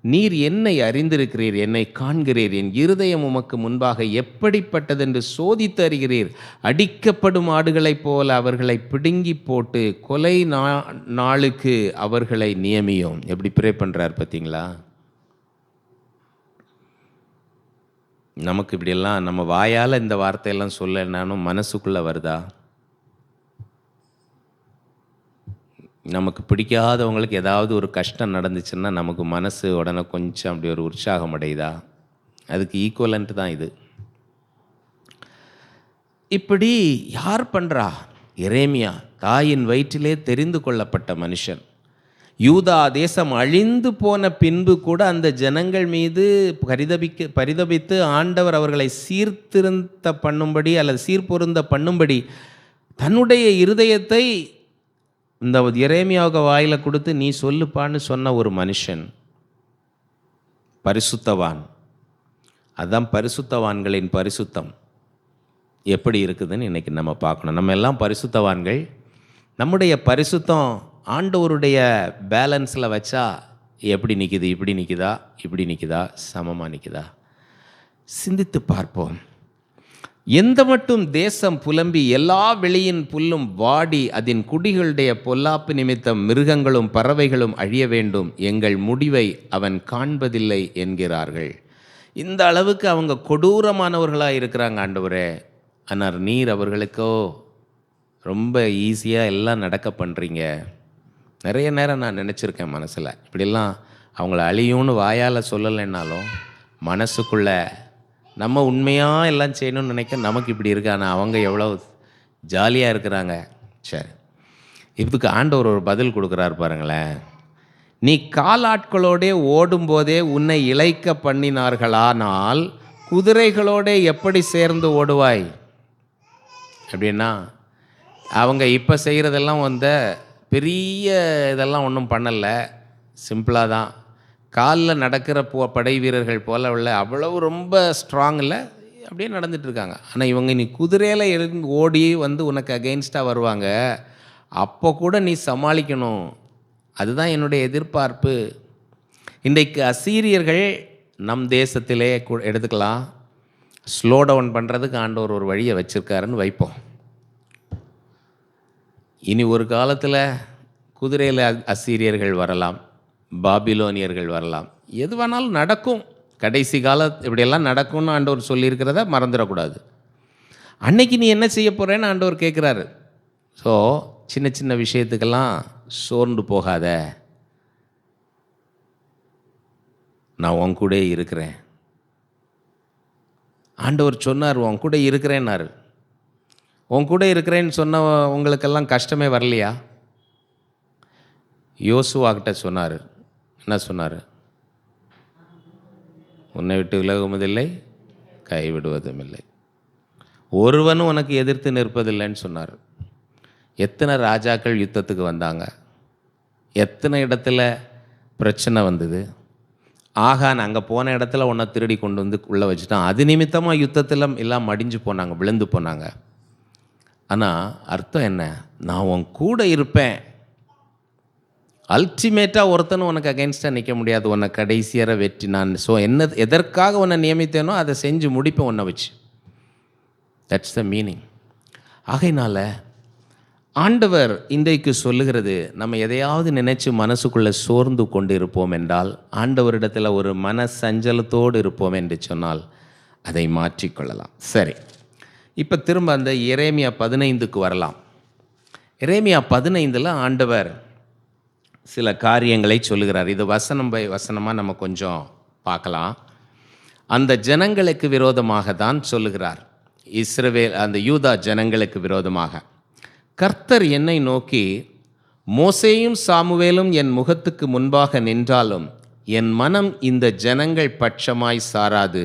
S1: நீர் என்னை அறிந்திருக்கிறீர், என்னை காண்கிறீர், என் இருதயம் உமக்கு முன்பாக எப்படிப்பட்டதென்று சோதித்து அறிகிறீர். அடிக்கப்படும் ஆடுகளைப் போல அவர்களை பிடுங்கி போட்டு கொலை நாளுக்கு அவர்களை நியமியும். எப்படி ப்ரே பண்ணுறார் பார்த்தீங்களா? நமக்கு இப்படியெல்லாம் நம்ம வாயால் இந்த வார்த்தையெல்லாம் சொல்லனாலும் மனசுக்குள்ளே வருதா? நமக்கு பிடிக்காதவங்களுக்கு ஏதாவது ஒரு கஷ்டம் நடந்துச்சுன்னா நமக்கு மனசு உடனே கொஞ்சம் அப்படி ஒரு உற்சாகம் அடையுதா? அதுக்கு ஈக்குவலண்ட் தான் இது. இப்படி யார் பண்ணுறா? எரேமியா, தாயின் வயிற்றிலே தெரிந்து கொள்ளப்பட்ட மனுஷன். யூதா தேசம் அழிந்து போன பின்பு கூட அந்த ஜனங்கள் மீது பரிதபித்து ஆண்டவர் அவர்களை சீர்திருத்த பண்ணும்படி அல்லது சீர்பொருந்த பண்ணும்படி தன்னுடைய இருதயத்தை இந்த எரேமியாவுக்கு வாயில் கொடுத்து நீ சொல்லுப்பான்னு சொன்ன ஒரு மனுஷன் பரிசுத்தவான். அதுதான் பரிசுத்தவான்களின் பரிசுத்தம் எப்படி இருக்குதுன்னு இன்றைக்கி நம்ம பார்க்கணும். நம்ம எல்லாம் பரிசுத்தவான்கள். நம்முடைய பரிசுத்தம் ஆண்டவருடைய பேலன்ஸில் வச்சா எப்படி நிற்கிது? இப்படி நிற்கிதா, இப்படி நிற்கிதா, சமமாக நிற்கிதா? சிந்தித்து பார்ப்போம். எந்த மட்டும் தேசம் புலம்பி எல்லா வெளியின் புல்லும் வாடி அதன் குடிகளுடைய பொல்லாப்பு நிமித்தம் மிருகங்களும் பறவைகளும் அழிய வேண்டும், எங்கள் முடிவை அவன் காண்பதில்லை என்கிறார்கள். இந்த அளவுக்கு அவங்க கொடூரமானவர்களாக இருக்கிறாங்க ஆண்டவரே. ஆனால் நீர் அவர்களுக்கோ ரொம்ப ஈஸியாக எல்லாம் நடக்க பண்ணுறீங்க. நிறைய நேரம் நான் நினச்சிருக்கேன் மனசில், இப்படிலாம் அவங்கள அழியும்னு வாயால் சொல்லலைன்னாலும் மனசுக்குள்ளே நம்ம உண்மையாக எல்லாம் செய்யணும்னு நினைக்க நமக்கு இப்படி இருக்கு. ஆனால் அவங்க எவ்வளோ ஜாலியாக இருக்கிறாங்க. சரி, இதுக்கு ஆண்டவர் ஒரு பதில் கொடுக்குறாரு பாருங்களேன். நீ காலாட்களோடே ஓடும்போதே உன்னை இளைக்க பண்ணினார்களானால் குதிரைகளோடே எப்படி சேர்ந்து ஓடுவாய்? அப்படின்னா அவங்க இப்போ செய்கிறதெல்லாம் பெரிய இதெல்லாம் ஒன்றும் பண்ணலை, சிம்பிளாக தான். காலில் நடக்கிற படை வீரர்கள் போல உள்ள அவ்வளவு ரொம்ப ஸ்ட்ராங் இல்லை, அப்படியே நடந்துட்டுருக்காங்க. ஆனால் இவங்க நீ குதிரையில் எழுந்து ஓடி உனக்கு அகெயின்ஸ்டாக வருவாங்க, அப்போ கூட நீ சமாளிக்கணும். அதுதான் என்னுடைய எதிர்பார்ப்பு. இன்றைக்கு அசீரியர்கள் நம் தேசத்திலே எடுத்துக்கலாம். ஸ்லோ டவுன் பண்ணுறதுக்கு ஆண்டவர் ஒரு வழியை வச்சுருக்காருன்னு வைப்போம். இனி ஒரு காலத்தில் குதிரையில் அசீரியர்கள் வரலாம், பாபிலோனியர்கள் வரலாம், எது வேணாலும் நடக்கும். கடைசி இப்படியெல்லாம் நடக்கும்னு ஆண்டவர் சொல்லியிருக்கிறத மறந்துடக்கூடாது. அன்னைக்கு நீ என்ன செய்ய போகிறேன்னு ஆண்டவர் கேட்குறாரு. ஸோ சின்ன சின்ன விஷயத்துக்கெல்லாம் சோர்ந்து போகாத, நான் உன் கூட இருக்கிறேன். ஆண்டவர் சொன்னார் உன் கூட இருக்கிறேன்னாரு. உன் கூட இருக்கிறேன்னு சொன்ன உங்களுக்கெல்லாம் கஷ்டமே வரலையா? யோசுவாக்கிட்ட சொன்னார். என்ன சொன்னார்? உன்னை விட்டு விலகுவதில்லை, கைவிடுவதும் இல்லை, ஒருவனும் உனக்கு எதிர்த்து நிற்பதில்லைன்னு சொன்னார். எத்தனை ராஜாக்கள் யுத்தத்துக்கு வந்தாங்க, எத்தனை இடத்துல பிரச்சனை வந்தது. ஆகான் அங்கே போன இடத்துல உன்னை திருடி கொண்டு உள்ளே வச்சுட்டான். அது நிமித்தமாக யுத்தத்தில் எல்லாம் மடிஞ்சு போனாங்க, விழுந்து போனாங்க. ஆனால் அர்த்தம் என்ன? நான் உன் கூட இருப்பேன். அல்டிமேட்டாக ஒருத்தனும் உனக்கு அகெயின்ஸ்டாக நிற்க முடியாது. உன்னை கடைசியரை வெற்றி நான் எதற்காக உன்னை நியமித்தேனோ அதை செஞ்சு முடிப்பேன் உன்னை வச்சு. That's the meaning. ஆகையினால் ஆண்டவர் இன்றைக்கு சொல்லுகிறது, நம்ம எதையாவது நினைச்சு மனசுக்குள்ளே சோர்ந்து கொண்டு இருப்போம் என்றால், ஆண்டவரிடத்தில் ஒரு மன சஞ்சலத்தோடு இருப்போம் என்று சொன்னால் அதை மாற்றிக்கொள்ளலாம். சரி, இப்போ திரும்ப அந்த எரேமியா 15க்கு வரலாம். எரேமியா 15 ஆண்டவர் சில காரியங்களை சொல்லுகிறார். இது வசனம் பை வசனமாக நம்ம கொஞ்சம் பார்க்கலாம். அந்த ஜனங்களுக்கு விரோதமாக தான் சொல்லுகிறார். இஸ்ரவேல் அந்த யூதா ஜனங்களுக்கு விரோதமாக. கர்த்தர் என்னை நோக்கி, மோசேயும் சாமுவேலும் என் முகத்துக்கு முன்பாக நின்றாலும் என் மனம் இந்த ஜனங்கள் பட்சமாய் சாராது.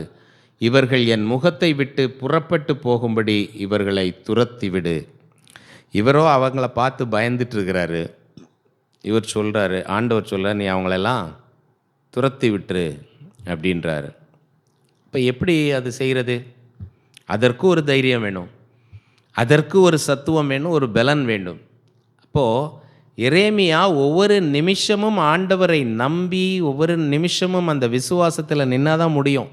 S1: இவர்கள் என் முகத்தை விட்டு புறப்பட்டு போகும்படி இவர்களை துரத்திவிடு. இவரோ அவங்கள பார்த்து பயந்துட்டு இருக்கிறாரு. இவர் சொல்கிறாரு, ஆண்டவர் சொல்கிறார், நீ அவங்களெல்லாம் துரத்தி விட்டுரு அப்படின்றாரு. இப்போ எப்படி அது செய்கிறது? அதற்கு ஒரு தைரியம் வேணும், அதற்கு ஒரு சத்துவம் வேணும், ஒரு பலன் வேண்டும். அப்போது எரேமியா ஒவ்வொரு நிமிஷமும் ஆண்டவரை நம்பி ஒவ்வொரு நிமிஷமும் அந்த விசுவாசத்தில் நின்னாதான் முடியும்.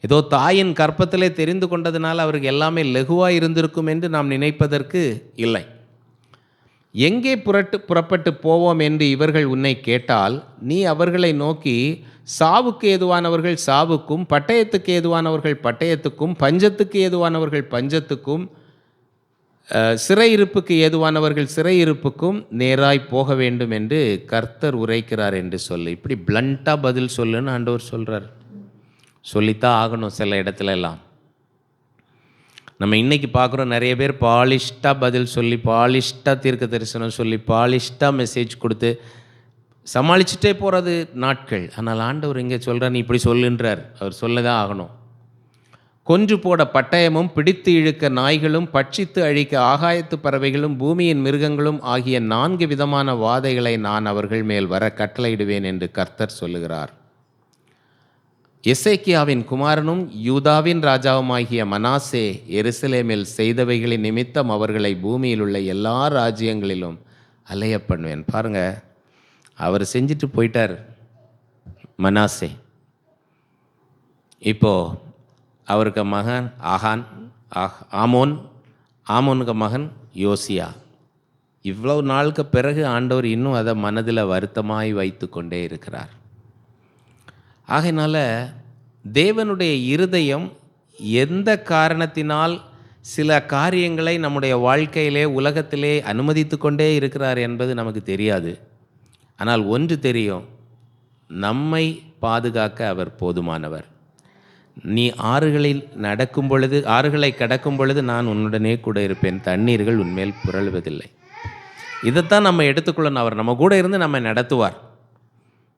S1: ஏதோ தாயின் கற்பத்திலே தெரிந்து கொண்டதுனால அவருக்கு எல்லாமே லகுவாக இருந்திருக்கும் என்று நாம் நினைப்பதற்கு இல்லை. எங்கே புறப்பட்டு போவோம் என்று இவர்கள் உன்னை கேட்டால், நீ அவர்களை நோக்கி, சாவுக்கு ஏதுவானவர்கள் சாவுக்கும், பட்டயத்துக்கு ஏதுவானவர்கள் பட்டயத்துக்கும், பஞ்சத்துக்கு ஏதுவானவர்கள் பஞ்சத்துக்கும், சிறையிருப்புக்கு ஏதுவானவர்கள் சிறையிருப்புக்கும் நேராய் போக வேண்டும் என்று கர்த்தர் உரைக்கிறார் என்று சொல்லு. இப்படி பிளண்ட்டாக பதில் சொல்லுன்னு ஆண்டவர் சொல்கிறார். சொல்லித்தான் ஆகணும். சில இடத்துல எல்லாம் நம்ம இன்றைக்கி பார்க்குறோம், நிறைய பேர் பாலிஷ்டாக பதில் சொல்லி, பாலிஷ்டாக தீர்க்க தரிசனம் சொல்லி, பாலிஷ்டாக மெசேஜ் கொடுத்து சமாளிச்சுட்டே போகிறது நாட்கள். ஆனால் ஆண்டவர் இங்கே சொல்கிறார், நீ இப்படி சொல்லுன்றார். அவர் சொல்லதான் ஆகணும். கொன்று போட பட்டயமும் பிடித்து இழுக்க நாய்களும் பட்சித்து அழிக்க ஆகாயத்து பறவைகளும் பூமியின் மிருகங்களும் ஆகிய 4 விதமான வாதைகளை நான் அவர்கள் மேல் வர கட்டளையிடுவேன் என்று கர்த்தர் சொல்லுகிறார். எசேக்கியாவின் குமாரனும் யூதாவின் ராஜாவுமாகிய மனாசே எருசலேமில் செய்தவைகளின் நிமித்தம் அவர்களை பூமியில் உள்ள எல்லா ராஜ்யங்களிலும் அலைய பண்ணுவேன். பாருங்கள், அவர் செஞ்சுட்டு போயிட்டார் மனாசே. இப்போது அவருக்கு மகன் ஆமோனுக்கு மகன் யோசியா. இவ்வளவு நாளுக்கு பிறகு ஆண்டவர் இன்னும் அதை மனதில் வருத்தமாய் வைத்து கொண்டே இருக்கிறார். ஆகையினால தேவனுடைய இருதயம் எந்த காரணத்தினால் சில காரியங்களை நம்முடைய வாழ்க்கையிலே உலகத்திலே அனுமதித்து கொண்டே இருக்கிறார் என்பது நமக்கு தெரியாது. ஆனால் ஒன்று தெரியும், நம்மை பாதுகாக்க அவர் போதுமானவர். நீ ஆறுகளில் நடக்கும் பொழுது, ஆறுகளை கடக்கும் பொழுது நான் உன்னுடனே கூட இருப்பேன், தண்ணீர்கள் உன்மேல் புரளுவதில்லை. இதைத்தான் நம்ம எடுத்துக்கொள்ளணும். அவர் நம்ம கூட இருந்து நம்ம நடத்துவார்.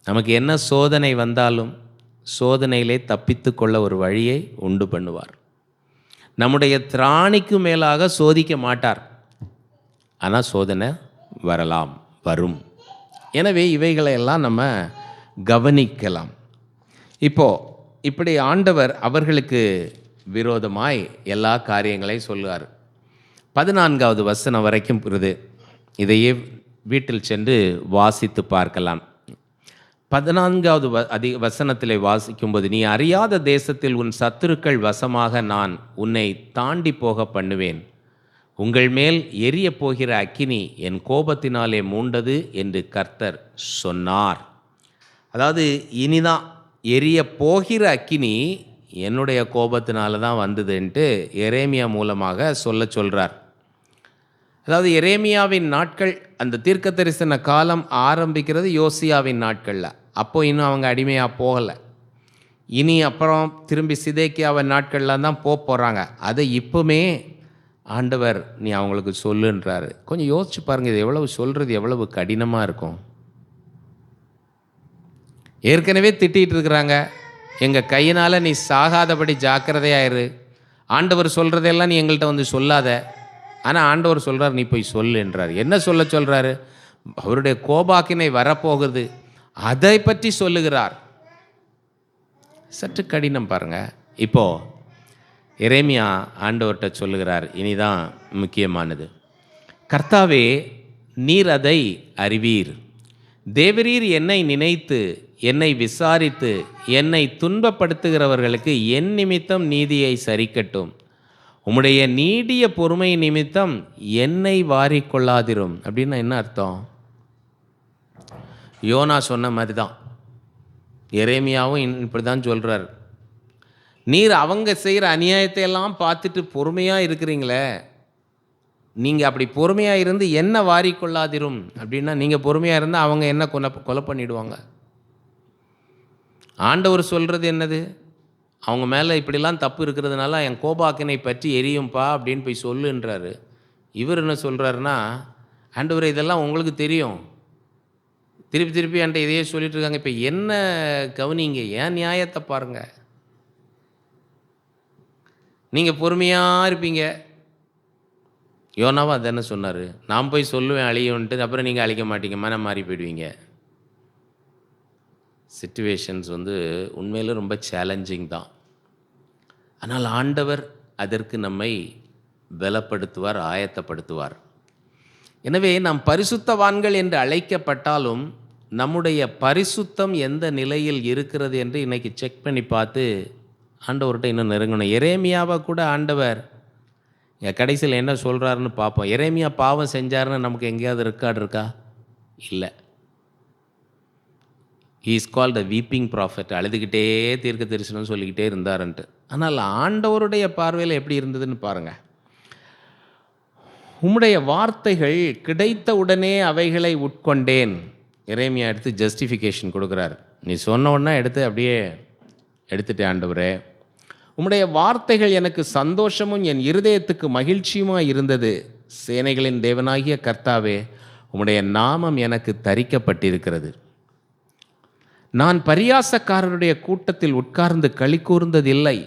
S1: நமக்கு என்ன சோதனை வந்தாலும் சோதனையிலே தப்பித்து கொள்ள ஒரு வழியை உண்டு பண்ணுவார். நம்முடைய திராணிக்கு மேலாக சோதிக்க மாட்டார். ஆனால் சோதனை வரலாம், வரும். எனவே இவைகளையெல்லாம் நம்ம கவனிக்கலாம். இப்படி ஆண்டவர் அவர்களுக்கு விரோதமாய் எல்லா காரியங்களையும் சொல்லுவார். 14வது வசனம் வரைக்கும் இருக்குது. இதையே வீட்டில் சென்று வாசித்து பார்க்கலாம். 14வது வசனத்தில் வாசிக்கும்போது, நீ அறியாத தேசத்தில் உன் சத்துருக்கள் வசமாக நான் உன்னை தாண்டி போக பண்ணுவேன். உங்கள் மேல் எரிய போகிற அக்கினி என் கோபத்தினாலே மூண்டது என்று கர்த்தர் சொன்னார். அதாவது இனிதான் எரிய போகிற அக்கினி என்னுடைய கோபத்தினால தான் வந்ததுன்ட்டு எரேமியா மூலமாக சொல்கிறார். அதாவது எரேமியாவின் நாட்கள், அந்த தீர்க்க தரிசன காலம் ஆரம்பிக்கிறது யோசியாவின் நாட்களில். அப்போ இன்னும் அவங்க அடிமையாக போகலை. இனி அப்புறம் திரும்பி சிதேக்கியாவின் நாட்களில் தான் போகிறாங்க. அதை இப்போமே ஆண்டவர் நீ அவங்களுக்கு சொல்லுன்றாரு. கொஞ்சம் யோசிச்சு பாருங்கள், இது எவ்வளவு சொல்கிறது எவ்வளவு கடினமாக இருக்கும். ஏற்கனவே திட்டிகிட்டு இருக்கிறாங்க, எங்கள் கையினால் நீ சாகாதபடி ஜாக்கிரதையாயிரு, ஆண்டவர் சொல்கிறதெல்லாம் நீ எங்கள்கிட்ட வந்து சொல்லாத. ஆனால் ஆண்டவர் சொல்கிறார், நீ போய் சொல்லுன்றார். என்ன சொல்கிறாரு? அவருடைய கோபாக்கினை வரப்போகுது, அதை பற்றி சொல்லுகிறார். சற்று கடினம் பாருங்கள். இப்போது எரேமியா ஆண்டவர்கிட்ட சொல்லுகிறார், இனிதான் முக்கியமானது. கர்த்தாவே, நீர் அதை அறிவீர். தேவரீர் என்னை நினைத்து என்னை விசாரித்து என்னை துன்பப்படுத்துகிறவர்களுக்கு என் நிமித்தம் நீதியை சரிக்கட்டும். உம்முடைய நீடிய பொறுமை நிமித்தம் என்னை வாரிக்கொள்ளாதிரும். அப்படின்னா என்ன அர்த்தம்? யோனா சொன்ன மாதிரி தான் எரேமியாவும் இப்படி தான் சொல்கிறார். நீர் அவங்க செய்கிற அநியாயத்தை எல்லாம் பார்த்துட்டு பொறுமையாக இருக்கிறீங்களே, நீங்கள் அப்படி பொறுமையாக இருந்து என்ன வாரிக்கொள்ளாதிரும். அப்படின்னா நீங்கள் பொறுமையாக இருந்தால் அவங்க என்ன கொலை பண்ணிவிடுவாங்க. ஆண்டவர் சொல்கிறது என்னது? அவங்க மேலே இப்படிலாம் தப்பு இருக்கிறதுனால என் கோபாக்கினை பற்றி எரியும்பா அப்படின்னு போய் சொல்லுன்றாரு. இவர் என்ன சொல்கிறாருன்னா, ஆண்டவர் இதெல்லாம் உங்களுக்கு தெரியும், திருப்பி என்கிட்ட இதையே சொல்லிட்டு இருக்காங்க, இப்போ என்ன கவனிங்க, ஏன் நியாயத்தை பாருங்கள். நீங்கள் பொறுமையாக இருப்பீங்க. யோனாவும் அதை என்ன சொன்னார்? நான் போய் சொல்லுவேன் அழியுன்ட்டு, அப்புறம் நீங்கள் அழிக்க மாட்டீங்க, மனம் மாறி போயிடுவீங்க. சிச்சுவேஷன்ஸ் உண்மையில் ரொம்ப சேலஞ்சிங் தான். ஆனால் ஆண்டவர் அதற்கு நம்மை பலப்படுத்துவார், ஆயத்தப்படுத்துவார். எனவே நாம் பரிசுத்தவான்கள் என்று அழைக்கப்பட்டாலும் நம்முடைய பரிசுத்தம் எந்த நிலையில் இருக்கிறது என்று இன்றைக்கி செக் பண்ணி பார்த்து ஆண்டவர்கிட்ட இன்னும் நெருங்கணும். எரேமியாவை கூட ஆண்டவர் கடைசியில் என்ன சொல்கிறாருன்னு பார்ப்போம். எரேமியா பாவம் செஞ்சாருன்னு நமக்கு எங்கேயாவது ரெக்கார்டு இருக்கா? இல்லை. He is called a weeping prophet. அழுதுகிட்டே தீர்க்க தரிசனம் சொல்லிக்கிட்டே இருந்தாருன்ட்டு. ஆனால் ஆண்டவருடைய பார்வையில் எப்படி இருந்ததுன்னு பாருங்கள். உம்முடைய வார்த்தைகள் கிடைத்த உடனே அவைகளை உட்கொண்டேன். எரேமியா எடுத்து ஜஸ்டிஃபிகேஷன் கொடுக்குறார். நீ சொன்ன உடனே எடுத்து அப்படியே எடுத்துட்டேன் ஆண்டவரே. உம்முடைய வார்த்தைகள் எனக்கு சந்தோஷமும் என் இருதயத்துக்கு மகிழ்ச்சியுமாய் இருந்தது. சேனைகளின் தேவனாகிய கர்த்தாவே, உம்முடைய நாமம் எனக்கு தரிக்கப்பட்டிருக்கிறது. நான் பரியாசக்காரருடைய கூட்டத்தில் உட்கார்ந்து களி கூர்ந்ததில்லை.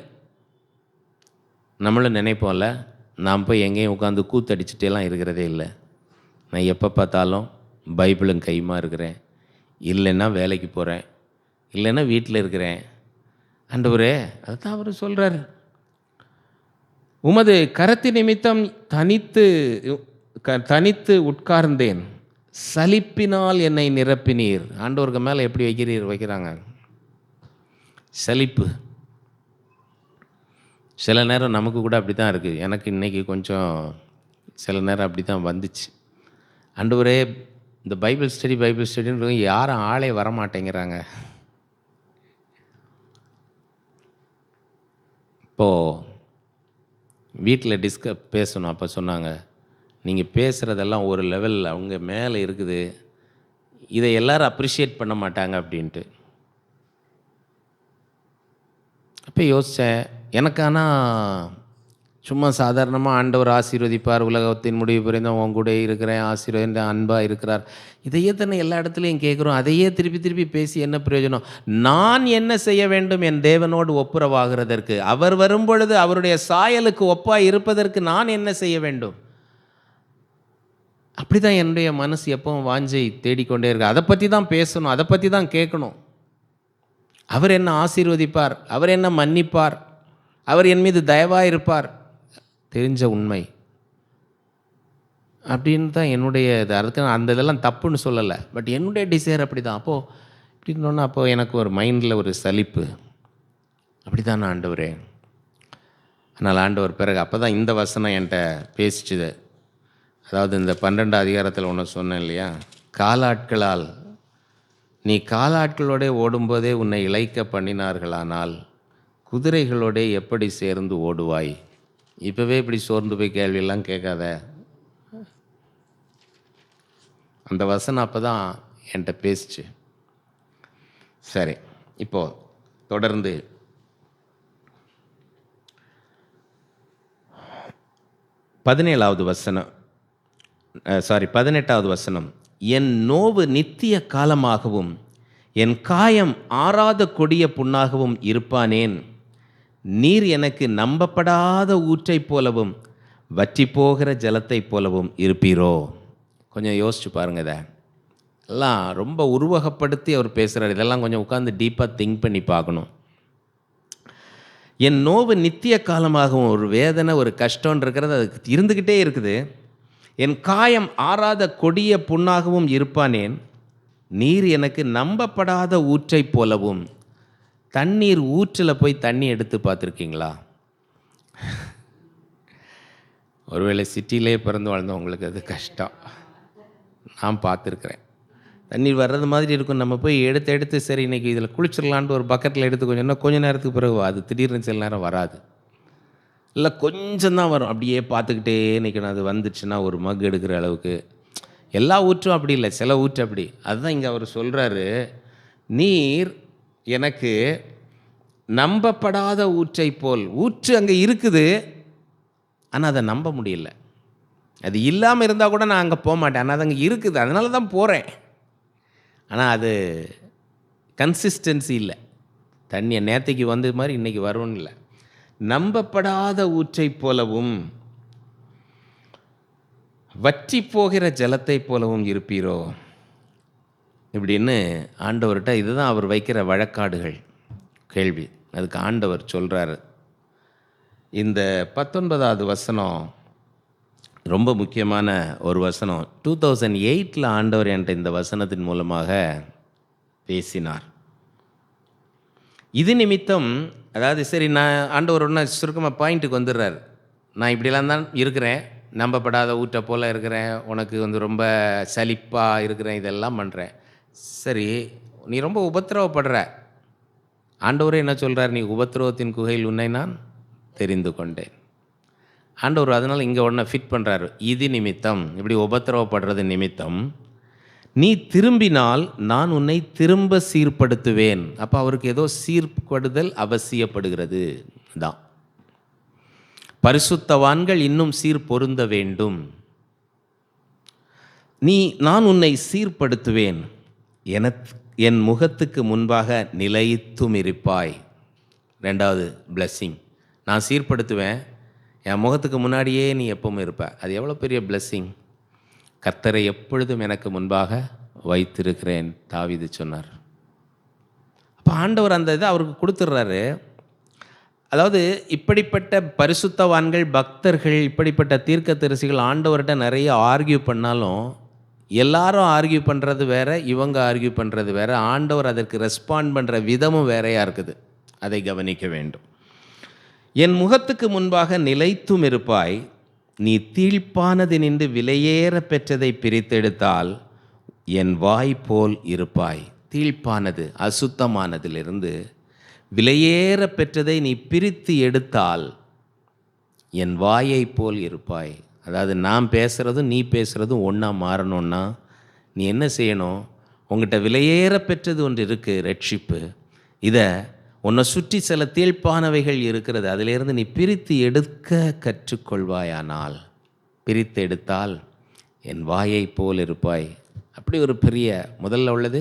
S1: நம்மளும் நினைப்போம்ல, நான் போய் எங்கேயும் உட்காந்து கூத்தடிச்சுட்டேலாம் இருக்கிறதே இல்லை. நான் எப்போ பார்த்தாலும் பைபிளும் கையுமா இருக்கிறேன், இல்லைன்னா வேலைக்கு போகிறேன், இல்லைன்னா வீட்டில் இருக்கிறேன். ஆண்டவரே, அதுதான் அவர் சொல்கிறார், உமது கரத்து நிமித்தம் தனித்து உட்கார்ந்தேன், சலிப்பினால் என்னை நிரப்பினீர். ஆண்டவருக்கு மேலே எப்படி வைக்கிறாங்க சலிப்பு. சில நேரம் நமக்கு கூட அப்படி தான் இருக்குது. எனக்கு இன்றைக்கி கொஞ்சம் சில நேரம் அப்படி தான் வந்துச்சு. ஆண்டவரே, இந்த பைபிள் ஸ்டடின்னு யாரும் ஆளே வரமாட்டேங்கிறாங்க. இப்போது வீட்டில் பேசணும். அப்போ சொன்னாங்க, நீங்கள் பேசுகிறதெல்லாம் ஒரு லெவல் அவங்க மேலே இருக்குது, இதை எல்லோரும் அப்ரிஷியேட் பண்ண மாட்டாங்க அப்படின்ட்டு. அப்போ யோசித்தேன், எனக்கு ஆனால் சும்மா சாதாரணமாக ஆண்டவர் ஆசீர்வதிப்பார், உலகத்தின் முடிவு புரிந்த உன் கூட இருக்கிறேன், ஆசீர்வதிந்த அன்பாக இருக்கிறார், இதையே தானே எல்லா இடத்துலையும் கேட்குறோம். அதையே திருப்பி பேசி என்ன பிரயோஜனம்? நான் என்ன செய்ய வேண்டும் என் தேவனோடு ஒப்புரவாகிறதற்கு? அவர் வரும்பொழுது அவருடைய சாயலுக்கு ஒப்பாய் இருப்பதற்கு நான் என்ன செய்ய வேண்டும்? அப்படி தான் என்னுடைய மனசு எப்பவும் வாஞ்சை தேடிக்கொண்டே இருக்கு. அதை பற்றி தான் பேசணும், அதை பற்றி தான் கேட்கணும். அவர் என்ன ஆசீர்வதிப்பார், அவர் என்ன மன்னிப்பார், அவர் என் மீது தயவாக இருப்பார், தெரிஞ்ச உண்மை அப்படின்னு தான் என்னுடைய இது. அதுக்கு அந்த இதெல்லாம் தப்புன்னு சொல்லலை, பட் என்னுடைய டிசைர் அப்படி தான். அப்போது இப்படின்னோன்னா அப்போது எனக்கு ஒரு மைண்டில் ஒரு சலிப்பு. அப்படி தான் நான் ஆண்டவரே. அதனால் ஆண்டவர் பிறகு அப்போ தான் இந்த வசனம் என்கிட்ட பேசிச்சுது. அதாவது இந்த 12 அதிகாரத்தில் ஒன்று சொன்னேன் இல்லையா, காலாட்களால் நீ காலாட்களோடே ஓடும்போதே உன்னை இளைக்க பண்ணினார்களானால் குதிரைகளோடே எப்படி சேர்ந்து ஓடுவாய்? இப்போவே இப்படி சோர்ந்து போய் கேள்வியெல்லாம் கேட்காத. அந்த வசனம் அப்போ தான் என்கிட்ட பேசிச்சு. சரி, இப்போது தொடர்ந்து 18வது வசனம். என் நோவு நித்திய காலமாகவும் என் காயம் ஆறாத கொடிய புண்ணாகவும் இருப்பானேன். நீர் எனக்கு நம்பப்படாத ஊற்றைப் போலவும் வற்றி போகிற ஜலத்தைப் போலவும் இருப்பீரோ? கொஞ்சம் யோசிச்சு பாருங்கள். இதை எல்லாம் ரொம்ப உருவகப்படுத்தி அவர் பேசுகிறார். இதெல்லாம் கொஞ்சம் உட்காந்து டீப்பாக திங்க் பண்ணி பார்க்கணும். என் நோவு நித்திய காலமாகவும், ஒரு வேதனை, ஒரு கஷ்டம் இருக்கிறது, அதுக்கு இருந்துக்கிட்டே இருக்குது. என் காயம் ஆறாத கொடிய புண்ணாகவும் இருப்பானேன். நீர் எனக்கு நம்பப்படாத ஊற்றைப் போலவும். தண்ணீர் ஊற்றில் போய் தண்ணி எடுத்து பார்த்துருக்கீங்களா? ஒருவேளை சிட்டியிலே பிறந்து வாழ்ந்தவங்களுக்கு அது கஷ்டம். நான் பார்த்துருக்குறேன். தண்ணீர் வர்றது மாதிரி இருக்கும். நம்ம போய் எடுத்து சரி இன்றைக்கி இதில் குளிச்சிடலான்ட்டு ஒரு பக்கெட்டில் எடுத்து கொஞ்சம் நேரத்துக்கு பிறகு அது திடீர்னு சில நேரம் வராது. இல்லை கொஞ்சம் தான் வரும். அப்படியே பார்த்துக்கிட்டே நிற்கணும். அது வந்துச்சுன்னா ஒரு மக் எடுக்கிற அளவுக்கு. எல்லா ஊற்றும் அப்படி இல்லை, சில ஊற்று அப்படி. அதுதான் இங்கே அவர் சொல்கிறாரு, நீர் எனக்கு நம்பப்படாத ஊற்றை போல். ஊற்று அங்கே இருக்குது, ஆனால் அதை நம்ப முடியல. அது இல்லாமல் இருந்தால் கூட நான் அங்கே போக மாட்டேன். ஆனால் அது அங்கே இருக்குது, அதனால தான் போகிறேன். ஆனால் அது கன்சிஸ்டன்சி இல்லை. தண்ணியை நேற்றுக்கு வந்த மாதிரி இன்றைக்கி வரும்னு இல்லை. நம்பப்படாத ஊற்றை போலவும் வற்றி போகிற ஜலத்தை போலவும் இருப்பீரோ இப்படின்னு ஆண்டவர்கிட்ட. இதுதான் அவர் வைக்கிற வழக்காடுகள் கேள்வி. அதுக்கு ஆண்டவர் சொல்கிறாரு. இந்த 19வது வசனம் ரொம்ப முக்கியமான ஒரு வசனம். 2008 ஆண்டவர் என்கிட்ட இந்த வசனத்தின் மூலமாக பேசினார். இது நிமித்தம், அதாவது சரி, நான் ஆண்டவர் ஒன்று சுருக்கமாக பாயிண்ட்டுக்கு வந்துடுறார். நான் இப்படிலாம் தான் இருக்கிறேன், நம்பப்படாத ஊற்றை போல் இருக்கிறேன், உனக்கு ரொம்ப சலிப்பாக இருக்கிறேன், இதெல்லாம் பண்ணுறேன். சரி, நீ ரொம்ப உபத்திரவப்படுற. ஆண்டவரே என்ன சொல்கிறார்? நீ உபத்திரவத்தின் குகையில் உன்னை நான் தெரிந்து கொண்டேன். ஆண்டவர் அதனால் இங்கே உடனே ஃபிட் பண்ணுறாரு. இது நிமித்தம், இப்படி உபத்திரவப்படுறது நிமித்தம் நீ திரும்பினால் நான் உன்னை திரும்ப சீர்படுத்துவேன். அப்போ அவருக்கு ஏதோ சீர்படுதல் அவசியப்படுகிறது தான். பரிசுத்தவான்கள் இன்னும் சீர் பொருந்த வேண்டும். நான் உன்னை சீர்படுத்துவேன், என் முகத்துக்கு முன்பாக நிலைத்தும் இருப்பாய். ரெண்டாவது பிளெஸ்ஸிங், நான் சீர்படுத்துவேன், என் முகத்துக்கு முன்னாடியே நீ எப்பவும் இருப்ப. அது எவ்வளோ பெரிய பிளெஸ்ஸிங். கர்த்தரை எப்பொழுதும் எனக்கு முன்பாக வைத்திருக்கிறேன் தாவீது சொன்னார். அப்போ ஆண்டவர் அந்த இதை அவருக்கு கொடுத்துட்றாரு. அதாவது இப்படிப்பட்ட பரிசுத்தவான்கள், பக்தர்கள், இப்படிப்பட்ட தீர்க்கதரிசிகள் ஆண்டவர்கிட்ட நிறைய ஆர்கியூ பண்ணாலும், எல்லாரும் ஆர்கியூ பண்ணுறது வேறு, இவங்க ஆர்கியூ பண்ணுறது வேறு, ஆண்டவர் அதற்கு ரெஸ்பாண்ட் பண்ணுற விதமும் வேறையாக இருக்குது. அதை கவனிக்க வேண்டும். என் முகத்துக்கு முன்பாக நிலைத்தும் இருப்பாய், நீ தீழ்ப்பானது நின்று விலையேற பெற்றதை பிரித்தெடுத்தால் என் வாய் போல் இருப்பாய். தீழ்ப்பானது, அசுத்தமானதிலிருந்து விலையேற பெற்றதை நீ பிரித்து எடுத்தால் என் வாயை போல் இருப்பாய். அதாவது நான் பேசுகிறதும் நீ பேசுகிறதும் ஒன்றா மாறணும்னா நீ என்ன செய்யணும்? உங்கள்கிட்ட விலையேற பெற்றது ஒன்று இருக்குது, ரட்சிப்பு. இதை உன்னை சுற்றி சில தீழ்ப்பானவைகள் இருக்கிறது, அதிலிருந்து நீ பிரித்து எடுக்க கற்றுக்கொள்வாயானால், பிரித்து எடுத்தால் என் வாயை போல் இருப்பாய். அப்படி ஒரு பெரிய முதல்ல உள்ளது,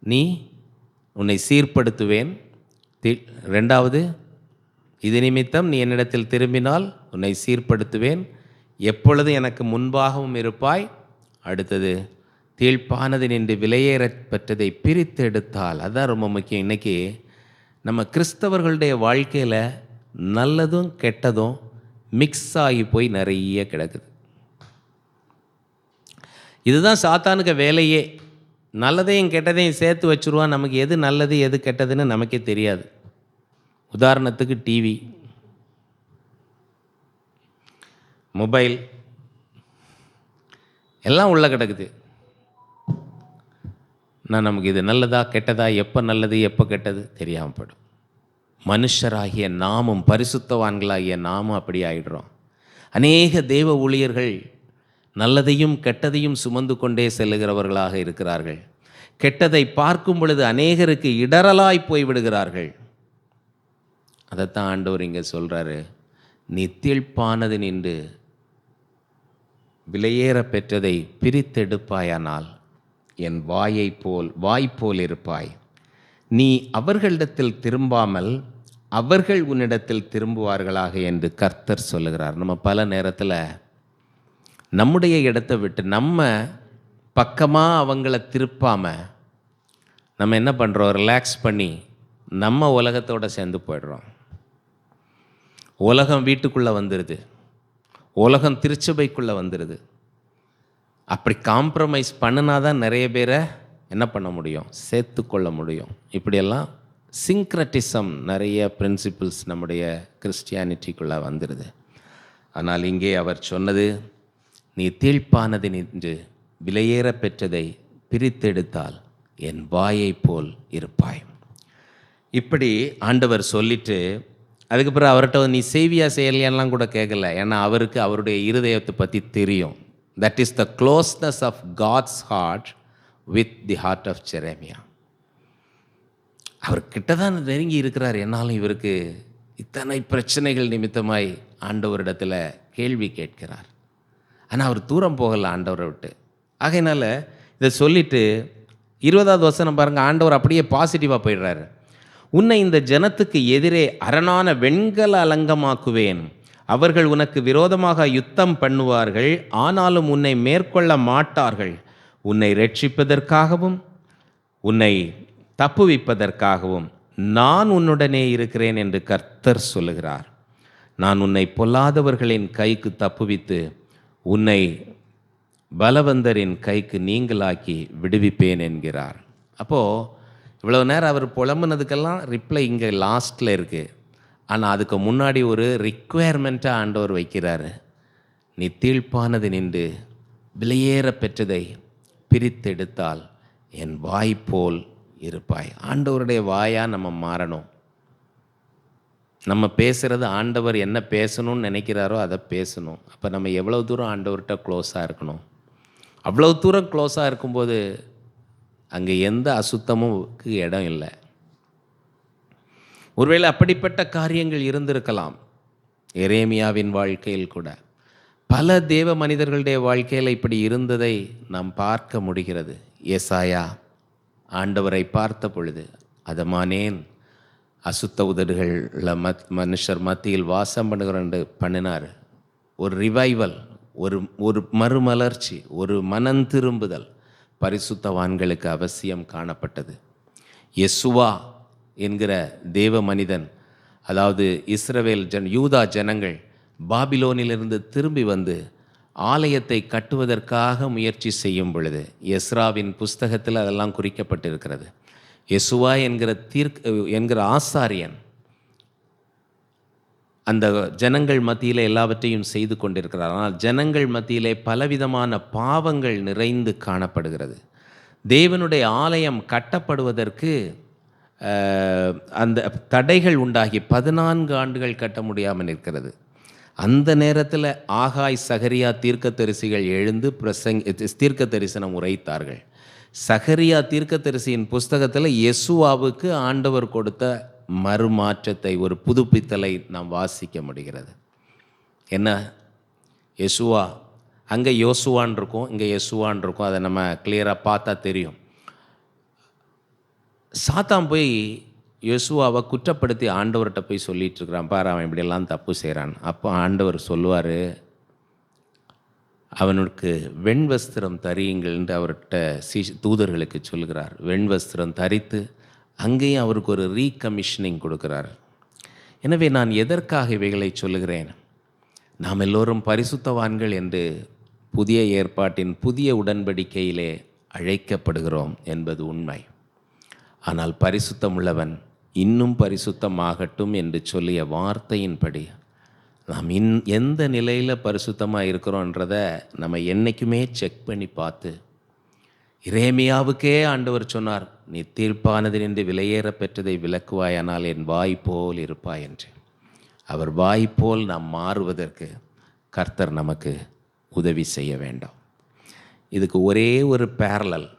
S1: நீ உன்னை சீர்படுத்துவேன். ரெண்டாவது, இது நிமித்தம் நீ என்னிடத்தில் திரும்பினால் உன்னை சீர்படுத்துவேன், எப்பொழுது எனக்கு முன்பாகவும் இருப்பாய். அடுத்தது, தீழ்ப்பானது நின்று விலையேற பெற்றதை பிரித்து எடுத்தால். அதுதான் ரொம்ப முக்கியம். இன்றைக்கி நம்ம கிறிஸ்தவர்களுடைய வாழ்க்கையில் நல்லதும் கெட்டதும் மிக்ஸ் ஆகி போய் நிறைய கிடக்குது. இதுதான் சாத்தானுக்கு வேலையே. நல்லதையும் கெட்டதையும் சேர்த்து வச்சுருவான். நமக்கு எது நல்லது எது கெட்டதுன்னு நமக்கே தெரியாது. உதாரணத்துக்கு டிவி, மொபைல் எல்லாம் உள்ள கிடக்குது. நமக்கு இது நல்லதா கெட்டதா, எப்போ நல்லது எப்போ கெட்டது தெரியாமல் போய்டும். மனுஷராகிய நாமும், பரிசுத்தவான்களாகிய நாமும் அப்படி ஆகிடுறோம். அநேக தேவ ஊழியர்கள் நல்லதையும் கெட்டதையும் சுமந்து கொண்டே செல்லுகிறவர்களாக இருக்கிறார்கள். கெட்டதை பார்க்கும் பொழுது அநேகருக்கு இடரலாய் போய்விடுகிறார்கள். அதைத்தான் ஆண்டவர் இங்கே சொல்கிறாரு, நீ தீழ்ப்பானது நின்று விலையேற பெற்றதை பிரித்தெடுப்பாயானால் என் வாய்ப்போல் இருப்பாய். நீ அவர்களிடத்தில் திரும்பாமல் அவர்கள் உன்னிடத்தில் திரும்புவார்களாக என்று கர்த்தர் சொல்லுகிறார். நம்ம பல நேரத்தில் நம்முடைய இடத்தை விட்டு நம்ம பக்கமாக அவங்கள திருப்பாமல் நம்ம என்ன பண்ணுறோம்? ரிலாக்ஸ் பண்ணி நம்ம உலகத்தோடு சேர்ந்து போய்டுறோம். உலகம் வீட்டுக்குள்ளே வந்துடுது, உலகம் திருச்சபைக்குள்ளே வந்துடுது. அப்படி காம்ப்ரமைஸ் பண்ணினா தான் நிறைய பேரை என்ன பண்ண முடியும்? சேர்த்து கொள்ள முடியும். இப்படியெல்லாம் சிங்க்ரட்டிசம், நிறைய பிரின்சிபிள்ஸ் நம்முடைய கிறிஸ்டியானிட்டிக்குள்ளே வந்துடுது. ஆனால் இங்கே அவர் சொன்னது, நீ தீழ்ப்பானது நின்று விலையேற பெற்றதை பிரித்தெடுத்தால் என் வாயை போல் இருப்பாய். இப்படி ஆண்டவர் சொல்லிட்டு அதுக்கப்புறம் அவர்கிட்ட நீ செய்வியா செய்யலையான்லாம் கூட கேட்கல. ஏன்னா அவருக்கு அவருடைய இருதயத்தை பற்றி தெரியும். That is the closeness of God's heart with the heart of Jeremiah. அவர்கிட்ட தான் நெருங்கி இருக்கிறார். என்னாலும் இவருக்கு இத்தனை பிரச்சனைகள் நிமித்தமாய் ஆண்டவரிடத்தில் கேள்வி கேட்கிறார். ஆனால் அவர் தூரம் போகலை ஆண்டவரை விட்டு. ஆகையினால இதை சொல்லிவிட்டு 20வது வசனம் பாருங்கள், ஆண்டவர் அப்படியே பாசிட்டிவாக போயிடுறாரு. உன்னை இந்த ஜனத்துக்கு எதிரே அரணான வெண்கல அலங்கமாக்குவேன், அவர்கள் உனக்கு விரோதமாக யுத்தம் பண்ணுவார்கள், ஆனாலும் உன்னை மேற்கொள்ள மாட்டார்கள். உன்னை ரட்சிப்பதற்காகவும் உன்னை தப்புவிப்பதற்காகவும் நான் உன்னுடனே இருக்கிறேன் என்று கர்த்தர் சொல்லுகிறார். நான் உன்னை பொல்லாதவர்களின் கைக்கு தப்புவித்து உன்னை பலவந்தரின் கைக்கு நீங்களாக்கி விடுவிப்பேன் என்கிறார். அப்போது இவ்வளோ நேரம் அவர் புலம்புனதுக்கெல்லாம் ரிப்ளை இங்கே லாஸ்ட்டில் இருக்குது. ஆனால் அதுக்கு முன்னாடி ஒரு ரிக்குவயர்மெண்ட்டாக ஆண்டவர் வைக்கிறாரு. நீ தீழ்ப்பானது நின்று விலையேற பெற்றதை பிரித்தெடுத்தால் என் வாய் போல் இருப்பாய். ஆண்டவருடைய வாயாக நம்ம மாறணும். நம்ம பேசுகிறது ஆண்டவர் என்ன பேசணும்னு நினைக்கிறாரோ அதை பேசணும். அப்போ நம்ம எவ்வளோ தூரம் ஆண்டவர்கிட்ட க்ளோஸாக இருக்கணும். அவ்வளோ தூரம் க்ளோஸாக இருக்கும்போது அங்கே எந்த அசுத்தமும் இடம் இல்லை. ஒருவேளை அப்படிப்பட்ட காரியங்கள் இருந்திருக்கலாம் எரேமியாவின் வாழ்க்கையில் கூட. பல தேவ மனிதர்களுடைய வாழ்க்கையில் இப்படி இருந்ததை நாம் பார்க்க முடிகிறது. ஏசாயா ஆண்டவரை பார்த்த பொழுது, அதமானேன் அசுத்த உதடுகளில் மனுஷர் மத்தியில் வாசம் பண்ணினார். ஒரு ரிவைவல், ஒரு மறுமலர்ச்சி, ஒரு மனம் திரும்புதல் பரிசுத்தவான்களுக்கு அவசியம் காணப்பட்டது. யெசுவா என்கிற தேவ மனிதன், அதாவது இஸ்ரவேல் யூதா ஜனங்கள் பாபிலோனிலிருந்து திரும்பி வந்து ஆலயத்தை கட்டுவதற்காக முயற்சி செய்யும் பொழுது எஸ்ராவின் புஸ்தகத்தில் அதெல்லாம் குறிக்கப்பட்டிருக்கிறது. யெசுவா என்கிற ஆசாரியன் அந்த ஜனங்கள் மத்தியில் எல்லாவற்றையும் செய்து கொண்டிருக்கிறார். ஆனால் ஜனங்கள் மத்தியிலே பலவிதமான பாவங்கள் நிறைந்து காணப்படுகிறது. தேவனுடைய ஆலயம் கட்டப்படுவதற்கு அந்த தடைகள் உண்டாகி 14 ஆண்டுகள் கட்ட முடியாமல் இருக்கிறது. அந்த நேரத்தில் ஆகாய், சகரியா தீர்க்கதரிசிகள் எழுந்து தீர்க்க தரிசனம் உரைத்தார்கள். சகரியா தீர்க்கதரிசியின் புஸ்தகத்தில் யெசுவாவுக்கு ஆண்டவர் கொடுத்த மறுமாற்றத்தை, ஒரு புதுப்பித்தலை நாம் வாசிக்க முடிகிறது. என்ன? யெசுவா, அங்கே யோசுவான் இருக்கும், இங்கே யெசுவான் இருக்கும். அதை நம்ம கிளியராக பார்த்தா தெரியும். சாத்தான் போய் யெசுவாவை குற்றப்படுத்தி ஆண்டவர்கிட்ட போய் சொல்லிட்டு இருக்கிறான், பாரு அவன் இப்படியெல்லாம் தப்பு செய்கிறான். அப்போ ஆண்டவர் சொல்லுவார், அவனுக்கு வெண்வஸ்திரம் தரியுங்கள் என்று அவர்கிட்ட தூதர்களுக்கு சொல்கிறார். வெண்வஸ்திரம் தரித்து அங்கேயும் அவருக்கு ஒரு ரீகமிஷனிங் கொடுக்குறார். எனவே நான் எதற்காக இவைகளை சொல்லுகிறேன்? நாம் எல்லோரும் பரிசுத்தவான்கள் என்று புதிய ஏற்பாட்டின் புதிய உடன்படிக்கையிலே அழைக்கப்படுகிறோம் என்பது உண்மை. ஆனால் பரிசுத்தம் உள்ளவன் இன்னும் பரிசுத்தமாகட்டும் என்று சொல்லிய வார்த்தையின்படி நாம் எந்த நிலையில் பரிசுத்தமாக இருக்கிறோன்றதை நம்ம என்றைக்குமே செக் பண்ணி பார்த்து, எரேமியாவுக்கே ஆண்டவர் சொன்னார், நீ தீர்ப்பானது என்று விலையேற பெற்றதை விலக்குவாயானால் என் வாய் போல் இருப்பாய் என்று. அவர் வாய் போல் நாம் மாறுவதற்கு கர்த்தர் நமக்கு உதவி செய்ய வேண்டும். இதுக்கு ஒரே ஒரு பேரலல்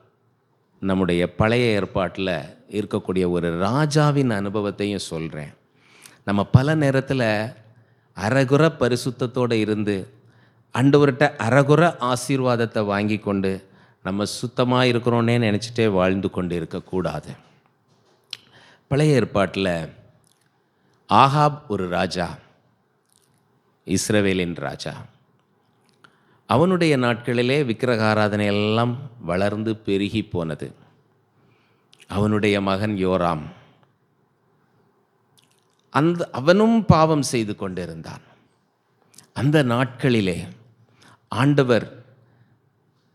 S1: நம்முடைய பழைய ஏற்பாட்டில் இருக்கக்கூடிய ஒரு ராஜாவின் அனுபவத்தையும் சொல்கிறேன். நம்ம பல நேரத்தில் அறகுற பரிசுத்தத்தோடு இருந்து ஆண்டவர்கிட்ட அறகுற ஆசீர்வாதத்தை வாங்கி கொண்டு நம்ம சுத்தமாக இருக்கிறோன்னே நினச்சிட்டே வாழ்ந்து கொண்டு இருக்கக்கூடாது. பழைய ஏற்பாட்டில் ஆகாப் ஒரு ராஜா, இஸ்ரவேலின் ராஜா. அவனுடைய நாட்களிலே விக்கிரகாராதனை எல்லாம் வளர்ந்து பெருகி போனது. அவனுடைய மகன் யோராம், அவனும் பாவம் செய்து கொண்டிருந்தான். அந்த நாட்களிலே ஆண்டவர்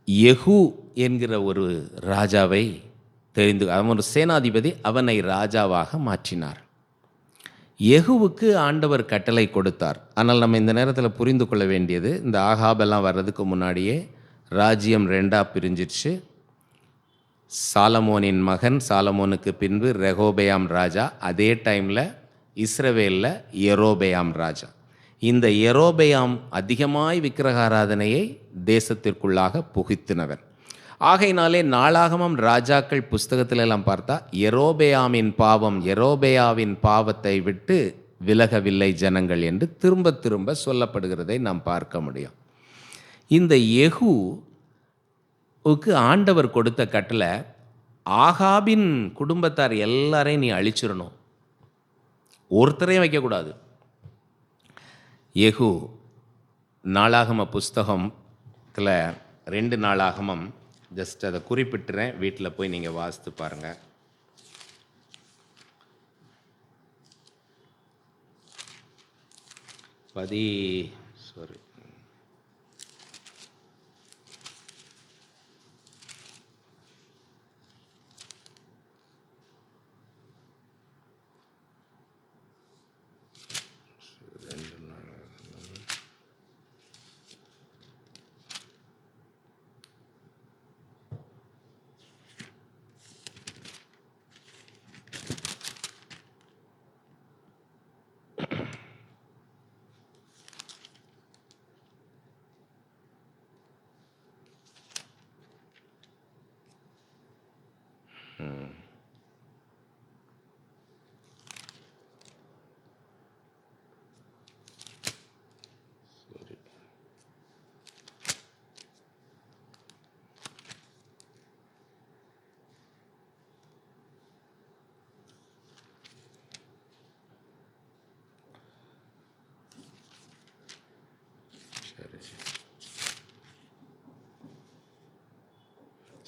S1: யெகூ என்கிற ஒரு ராஜாவை அவன் ஒரு சேனாதிபதி, அவனை ராஜாவாக மாற்றினார். யெகூவுக்கு ஆண்டவர் கட்டளை கொடுத்தார். ஆனால் நம்ம இந்த நேரத்தில் புரிந்து கொள்ள வேண்டியது, இந்த ஆகாபெல்லாம் வர்றதுக்கு முன்னாடியே ராஜ்யம் 2ஆக பிரிஞ்சிடுச்சு. சாலமோனின் மகன், சாலமோனுக்கு பின்பு ரெகோபெயாம் ராஜா, அதே டைமில் இஸ்ரவேலில் யெரோபெயாம் ராஜா. இந்த யெரோபெயாம் அதிகமாய் விக்கிரகாராதனையை தேசத்திற்குள்ளாக புகுத்தினவர். ஆகையினாலே நாளாகமம் ராஜாக்கள் புஸ்தகத்திலெல்லாம் பார்த்தா யெரோபெயாவின் பாவத்தை விட்டு விலகவில்லை ஜனங்கள் என்று திரும்ப திரும்ப சொல்லப்படுகிறதை நாம் பார்க்க முடியும். இந்த யெகூவுக்கு ஆண்டவர் கொடுத்த கட்டளை, ஆகாபின் குடும்பத்தார் எல்லாரையும் நீ அழிச்சிடணும், ஒருத்தரையும் வைக்கக்கூடாது. யெகூ நாளாகம புஸ்தகத்தில் 2 நாளாகமம், ஜஸ்ட் அதை குறிப்பிட்டுறேன், வீட்டில் போய் நீங்கள் வாசித்து பாருங்கள். சாரி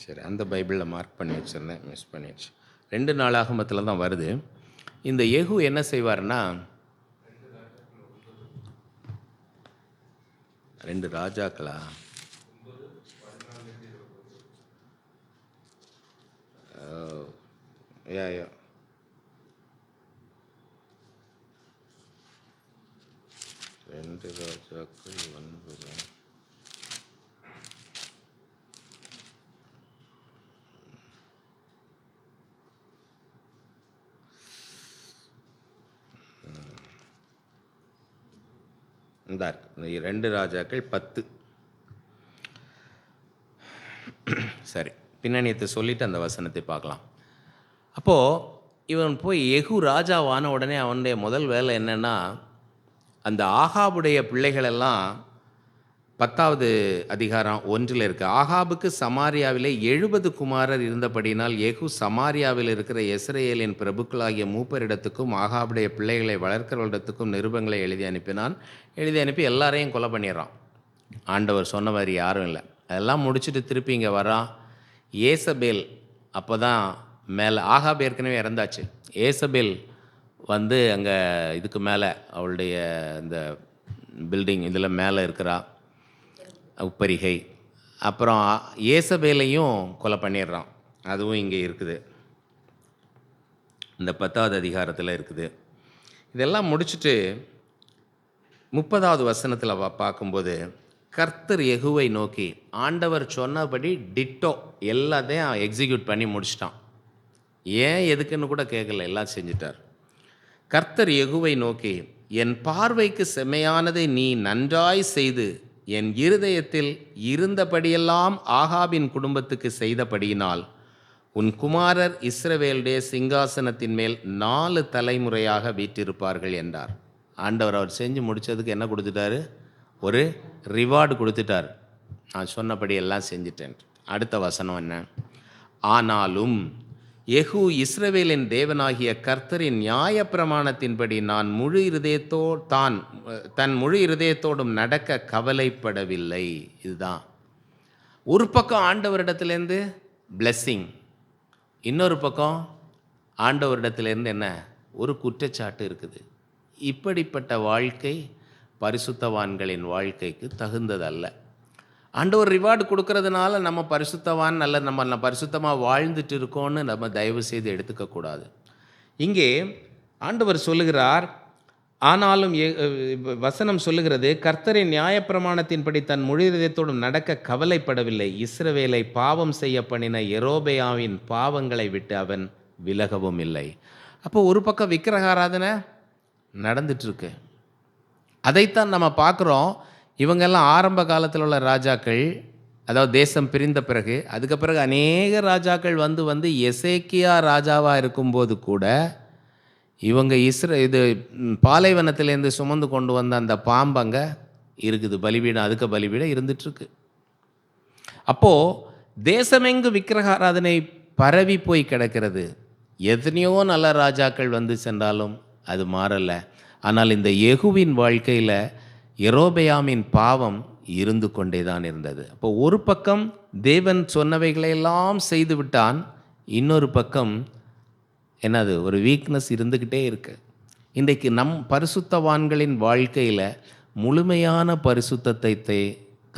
S1: சரி, அந்த பைபிளில் மார்க் பண்ணி வச்சுருந்தேன், மிஸ் பண்ணிடுச்சு. 2 நாளாகமத்தில் தான் வருது. இந்த யெகூ என்ன செய்வார்னா, 2 ராஜாக்களா? யா 2 ராஜாக்கள் 9. இந்த 2 ராஜாக்கள் 10. சரி, பின்னணியத்தை சொல்லிவிட்டு அந்த வசனத்தை பார்க்கலாம். அப்போது இவன் போய் யெகூ ராஜாவான உடனே அவனுடைய முதல் வேலை என்னென்னா, அந்த ஆகாபுடைய பிள்ளைகளெல்லாம் 10வது அதிகாரம் 1 இருக்குது. ஆகாபுக்கு சமாரியாவிலே 70 குமாரர் இருந்தபடியினால் யெகூ சமாரியாவில் இருக்கிற யெஸ்ரயேலின் பிரபுக்களாகிய மூப்பரிடத்துக்கும் ஆகாபுடைய பிள்ளைகளை வளர்க்கிறவரிடத்துக்கும் நிருபங்களை எழுதி அனுப்பினான். எழுதி அனுப்பி எல்லாரையும் கொலை பண்ணிடுறான். ஆண்டவர் சொன்ன மாதிரி யாரும் இல்லை. அதெல்லாம் முடிச்சுட்டு திருப்பி இங்கே வரான். ஏசபேல் அப்போ தான் மேலே, ஆகாப் ஏற்கனவே இறந்தாச்சு. ஏசபேல் வந்து அங்கே இதுக்கு மேலே அவளுடைய இந்த பில்டிங் இதில் மேலே இருக்கிறா உப்பரிகை. அப்புறம் ஏசபேலையும் கொலை பண்ணிடுறான். அதுவும் இங்கே இருக்குது, இந்த 10வது அதிகாரத்தில் இருக்குது. இதெல்லாம் முடிச்சுட்டு 30வது வசனத்தில் பார்க்கும்போது, கர்த்தர் யெகூவை நோக்கி, ஆண்டவர் சொன்னபடி டிட்டோ எல்லாத்தையும் எக்ஸிக்யூட் பண்ணி முடிச்சிட்டான். ஏன் எதுக்குன்னு கூட கேட்கல, எல்லாம் செஞ்சிட்டார். கர்த்தர் யெகூவை நோக்கி, என் பார்வைக்கு செம்மையானதை நீ நன்றாய் செய்து என் இருதயத்தில் இருந்தபடியெல்லாம் ஆகாபின் குடும்பத்துக்கு செய்தபடியினால் உன் குமாரர் இஸ்ரவேலுடைய சிங்காசனத்தின் மேல் 4 தலைமுறையாக வீற்றிருப்பார்கள் என்றார். ஆண்டவர் அவர் செஞ்சு முடித்ததுக்கு என்ன கொடுத்துட்டாரு? ஒரு ரிவார்டு கொடுத்துட்டார். நான் சொன்னபடி எல்லாம் செஞ்சிட்டேன். அடுத்த வசனம் என்ன? ஆனாலும் யெகூ இஸ்ரவேலின் தேவனாகிய கர்த்தரின் நியாயப்பிரமாணத்தின்படி தன் முழு இருதயத்தோடும் நடக்க கவலைப்படவில்லை. இதுதான் ஒரு பக்கம் ஆண்டவரிடத்துலேருந்து பிளெஸ்ஸிங், இன்னொரு பக்கம் ஆண்டவரிடத்துலேருந்து என்ன? ஒரு குற்றச்சாட்டு இருக்குது. இப்படிப்பட்ட வாழ்க்கை பரிசுத்தவான்களின் வாழ்க்கைக்கு தகுந்ததல்ல. ஆண்டவர் ரிவார்டு கொடுக்கறதுனால நம்ம பரிசுத்தவான் அல்ல, நம்ம பரிசுத்தமாக வாழ்ந்துட்டு இருக்கோன்னு நம்ம தயவு செய்து எடுத்துக்கக்கூடாது. இங்கே ஆண்டவர் சொல்லுகிறார், ஆனாலும் வசனம் சொல்லுகிறது, கர்த்தரின் நியாயப்பிரமாணத்தின்படி தன் முழு இதயத்தோடும் நடக்க கவலைப்படவில்லை. இஸ்ரவேலை பாவம் செய்ய பண்ணின யெரொபெயாமின் பாவங்களை விட்டு அவன் விலகவும் இல்லை. அப்போ ஒரு பக்கம் விக்கிரகாராதனை நடந்துட்டுருக்கு. அதைத்தான் நம்ம பார்க்குறோம். இவங்கெல்லாம் ஆரம்ப காலத்தில் உள்ள ராஜாக்கள், அதாவது தேசம் பிரிந்த பிறகு, அதுக்கு பிறகு அநேக ராஜாக்கள் வந்து எசேக்கியா ராஜாவாக இருக்கும்போது கூட இவங்க இது பாலைவனத்திலேருந்து சுமந்து கொண்டு வந்த அந்த பாம்பங்க இருக்குது, பலிபீடம், அதுக்கு பலிபீடம் இருந்துகிட்ருக்கு. அப்போது தேசமெங்கு விக்கிரகாராதனை பரவி போய் கிடக்கிறது. எத்தனையோ நல்ல ராஜாக்கள் வந்து சென்றாலும் அது மாறலை. ஆனால் இந்த யெகூவின் வாழ்க்கையில் யெரொபெயாமின் பாவம் இருந்து கொண்டே தான் இருந்தது. அப்போ ஒரு பக்கம் தேவன் சொன்னவைகளையெல்லாம் செய்து விட்டான், இன்னொரு பக்கம் என்னது? ஒரு வீக்னஸ் இருந்துக்கிட்டே இருக்கு. இன்றைக்கு நம் பரிசுத்தவான்களின் வாழ்க்கையில் முழுமையான பரிசுத்தத்தை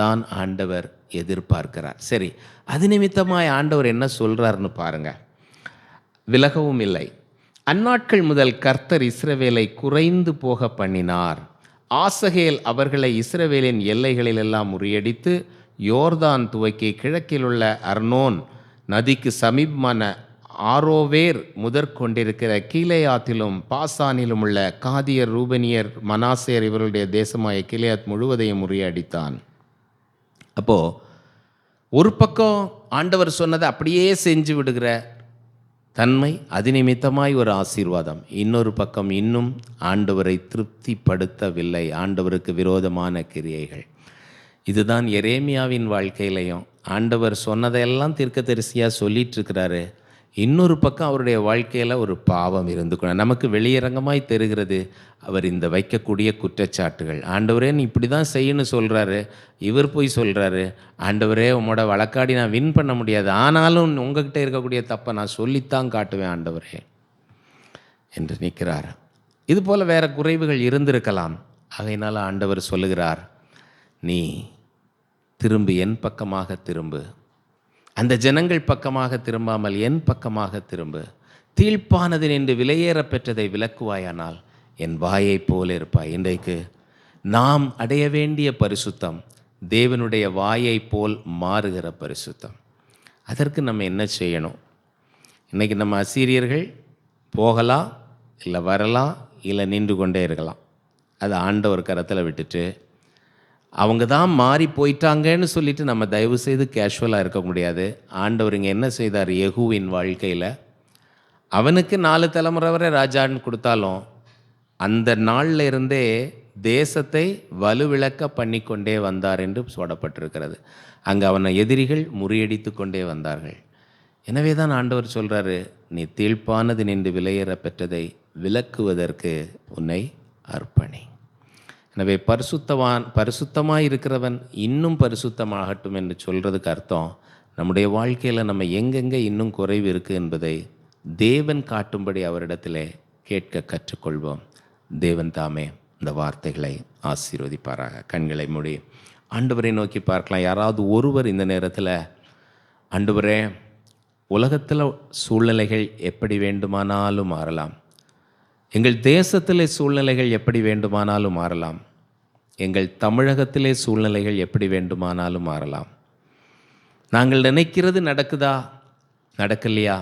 S1: தான் ஆண்டவர் எதிர்பார்க்கிறார். சரி, அது நிமித்தமாய் ஆண்டவர் என்ன சொல்கிறாருன்னு பாருங்கள். விலகவும் இல்லை. அந்நாட்கள் முதல் கர்த்தர் இஸ்ரவேலை குறைந்து போக பண்ணினார். ஆசகேல் அவர்களை இஸ்ரவேலின் எல்லைகளிலெல்லாம் முறியடித்து யோர்தான் துவக்கி கிழக்கில் உள்ள அர்னோன் நதிக்கு சமீபமான ஆரோவேர் முதற்கொண்டிருக்கிற கீலேயாத்திலும் பாசானிலும் உள்ள காதியர், ரூபனியர், மனாசேர் இவர்களுடைய தேசமாய கிலேயாத் முழுவதையும் முறியடித்தான். அப்போது ஒரு பக்கம் ஆண்டவர் சொன்னதை அப்படியே செஞ்சு விடுகிற தன்மை, அது நிமித்தமாய் ஒரு ஆசீர்வாதம். இன்னொரு பக்கம் இன்னும் ஆண்டவரை திருப்திப்படுத்தவில்லை, ஆண்டவருக்கு விரோதமான கிரியைகள். இதுதான் எரேமியாவின் வாழ்க்கையிலையும் ஆண்டவர் சொன்னதையெல்லாம் தீர்க்கதரிசியாக சொல்லிட்டு இருக்கிறாரு. இன்னொரு பக்கம் அவருடைய வாழ்க்கையில் ஒரு பாவம் இருந்துக்கணும். நமக்கு வெளியரங்கமாய் தெரிகிறது அவர் இந்த வைக்கக்கூடிய குற்றச்சாட்டுகள். ஆண்டவரே நீ இப்படி தான் செய்யணும்னு சொல்கிறாரு, இவர் போய் சொல்கிறாரு, ஆண்டவரே உம்மோட வழக்காடி நான் வின் பண்ண முடியாது, ஆனாலும் உங்ககிட்ட இருக்கக்கூடிய தப்பை நான் சொல்லித்தான் காட்டுவேன் ஆண்டவரே என்று நிற்கிறார். இதுபோல் வேறு குறைவுகள் இருந்திருக்கலாம். அதனால் ஆண்டவர் சொல்லுகிறார், நீ திரும்பு, என் பக்கமாக திரும்பு, அந்த ஜனங்கள் பக்கமாக திரும்பாமல் என் பக்கமாக திரும்பு. தீழ்ப்பானது என்று விலையேற பெற்றதை விலக்குவாயானால் என் வாயைப் போல இருப்பாய். இன்றைக்கு நாம் அடைய வேண்டிய பரிசுத்தம் தேவனுடைய வாயைப் போல் மாறுகிற பரிசுத்தம். அதற்கு நம்ம என்ன செய்யணும்? இன்றைக்கி நம்ம அசீரியர்கள் போகலாம், இல்லை வரலாம், இல்லை நின்று கொண்டே இருக்கலாம். அதை ஆண்டவர் கரத்தில் விட்டுட்டு அவங்க தான் மாறி போயிட்டாங்கன்னு சொல்லிட்டு நம்ம தயவு செய்து கேஷுவலாக இருக்க முடியாது. ஆண்டவர் இங்கே என்ன செய்தார்? யெகூவின் வாழ்க்கையில் அவனுக்கு 4 தலைமுறை வரை ராஜான்னு கொடுத்தாலும் அந்த நாளில் இருந்தே தேசத்தை வலுவிளக்க பண்ணி கொண்டே வந்தார் என்று சொல்லப்பட்டிருக்கிறது. அங்கே அவனை எதிரிகள் முறியடித்து கொண்டே வந்தார்கள். எனவே தான் ஆண்டவர் சொல்கிறாரு, நீ தீழ்ப்பானது நின்று விலையேற பெற்றதை விலக்குவதற்கு உன்னை அர்ப்பணி. எனவே பரிசுத்தமாக இருக்கிறவன் இன்னும் பரிசுத்தமாகட்டும் என்று சொல்கிறதுக்கு அர்த்தம், நம்முடைய வாழ்க்கையில் நம்ம எங்கெங்கே இன்னும் குறைவு இருக்குது என்பதை தேவன் காட்டும்படி அவரிடத்தில் கேட்க கற்றுக்கொள்வோம். தேவன் தாமே இந்த வார்த்தைகளை ஆசீர்வதிப்பாராக. கண்களை மூடி ஆண்டவரை நோக்கி பார்க்கலாம். யாராவது ஒருவர் இந்த நேரத்தில், ஆண்டவரே, உலகத்தில் சூழ்நிலைகள் எப்படி வேண்டுமானாலும் மாறலாம், எங்கள் தேசத்திலே சூழ்நிலைகள் எப்படி வேண்டுமானாலும் மாறலாம், எங்கள் தமிழகத்திலே சூழ்நிலைகள் எப்படி வேண்டுமானாலும் மாறலாம், நாங்கள் நினைக்கிறது நடக்குதா நடக்கலையா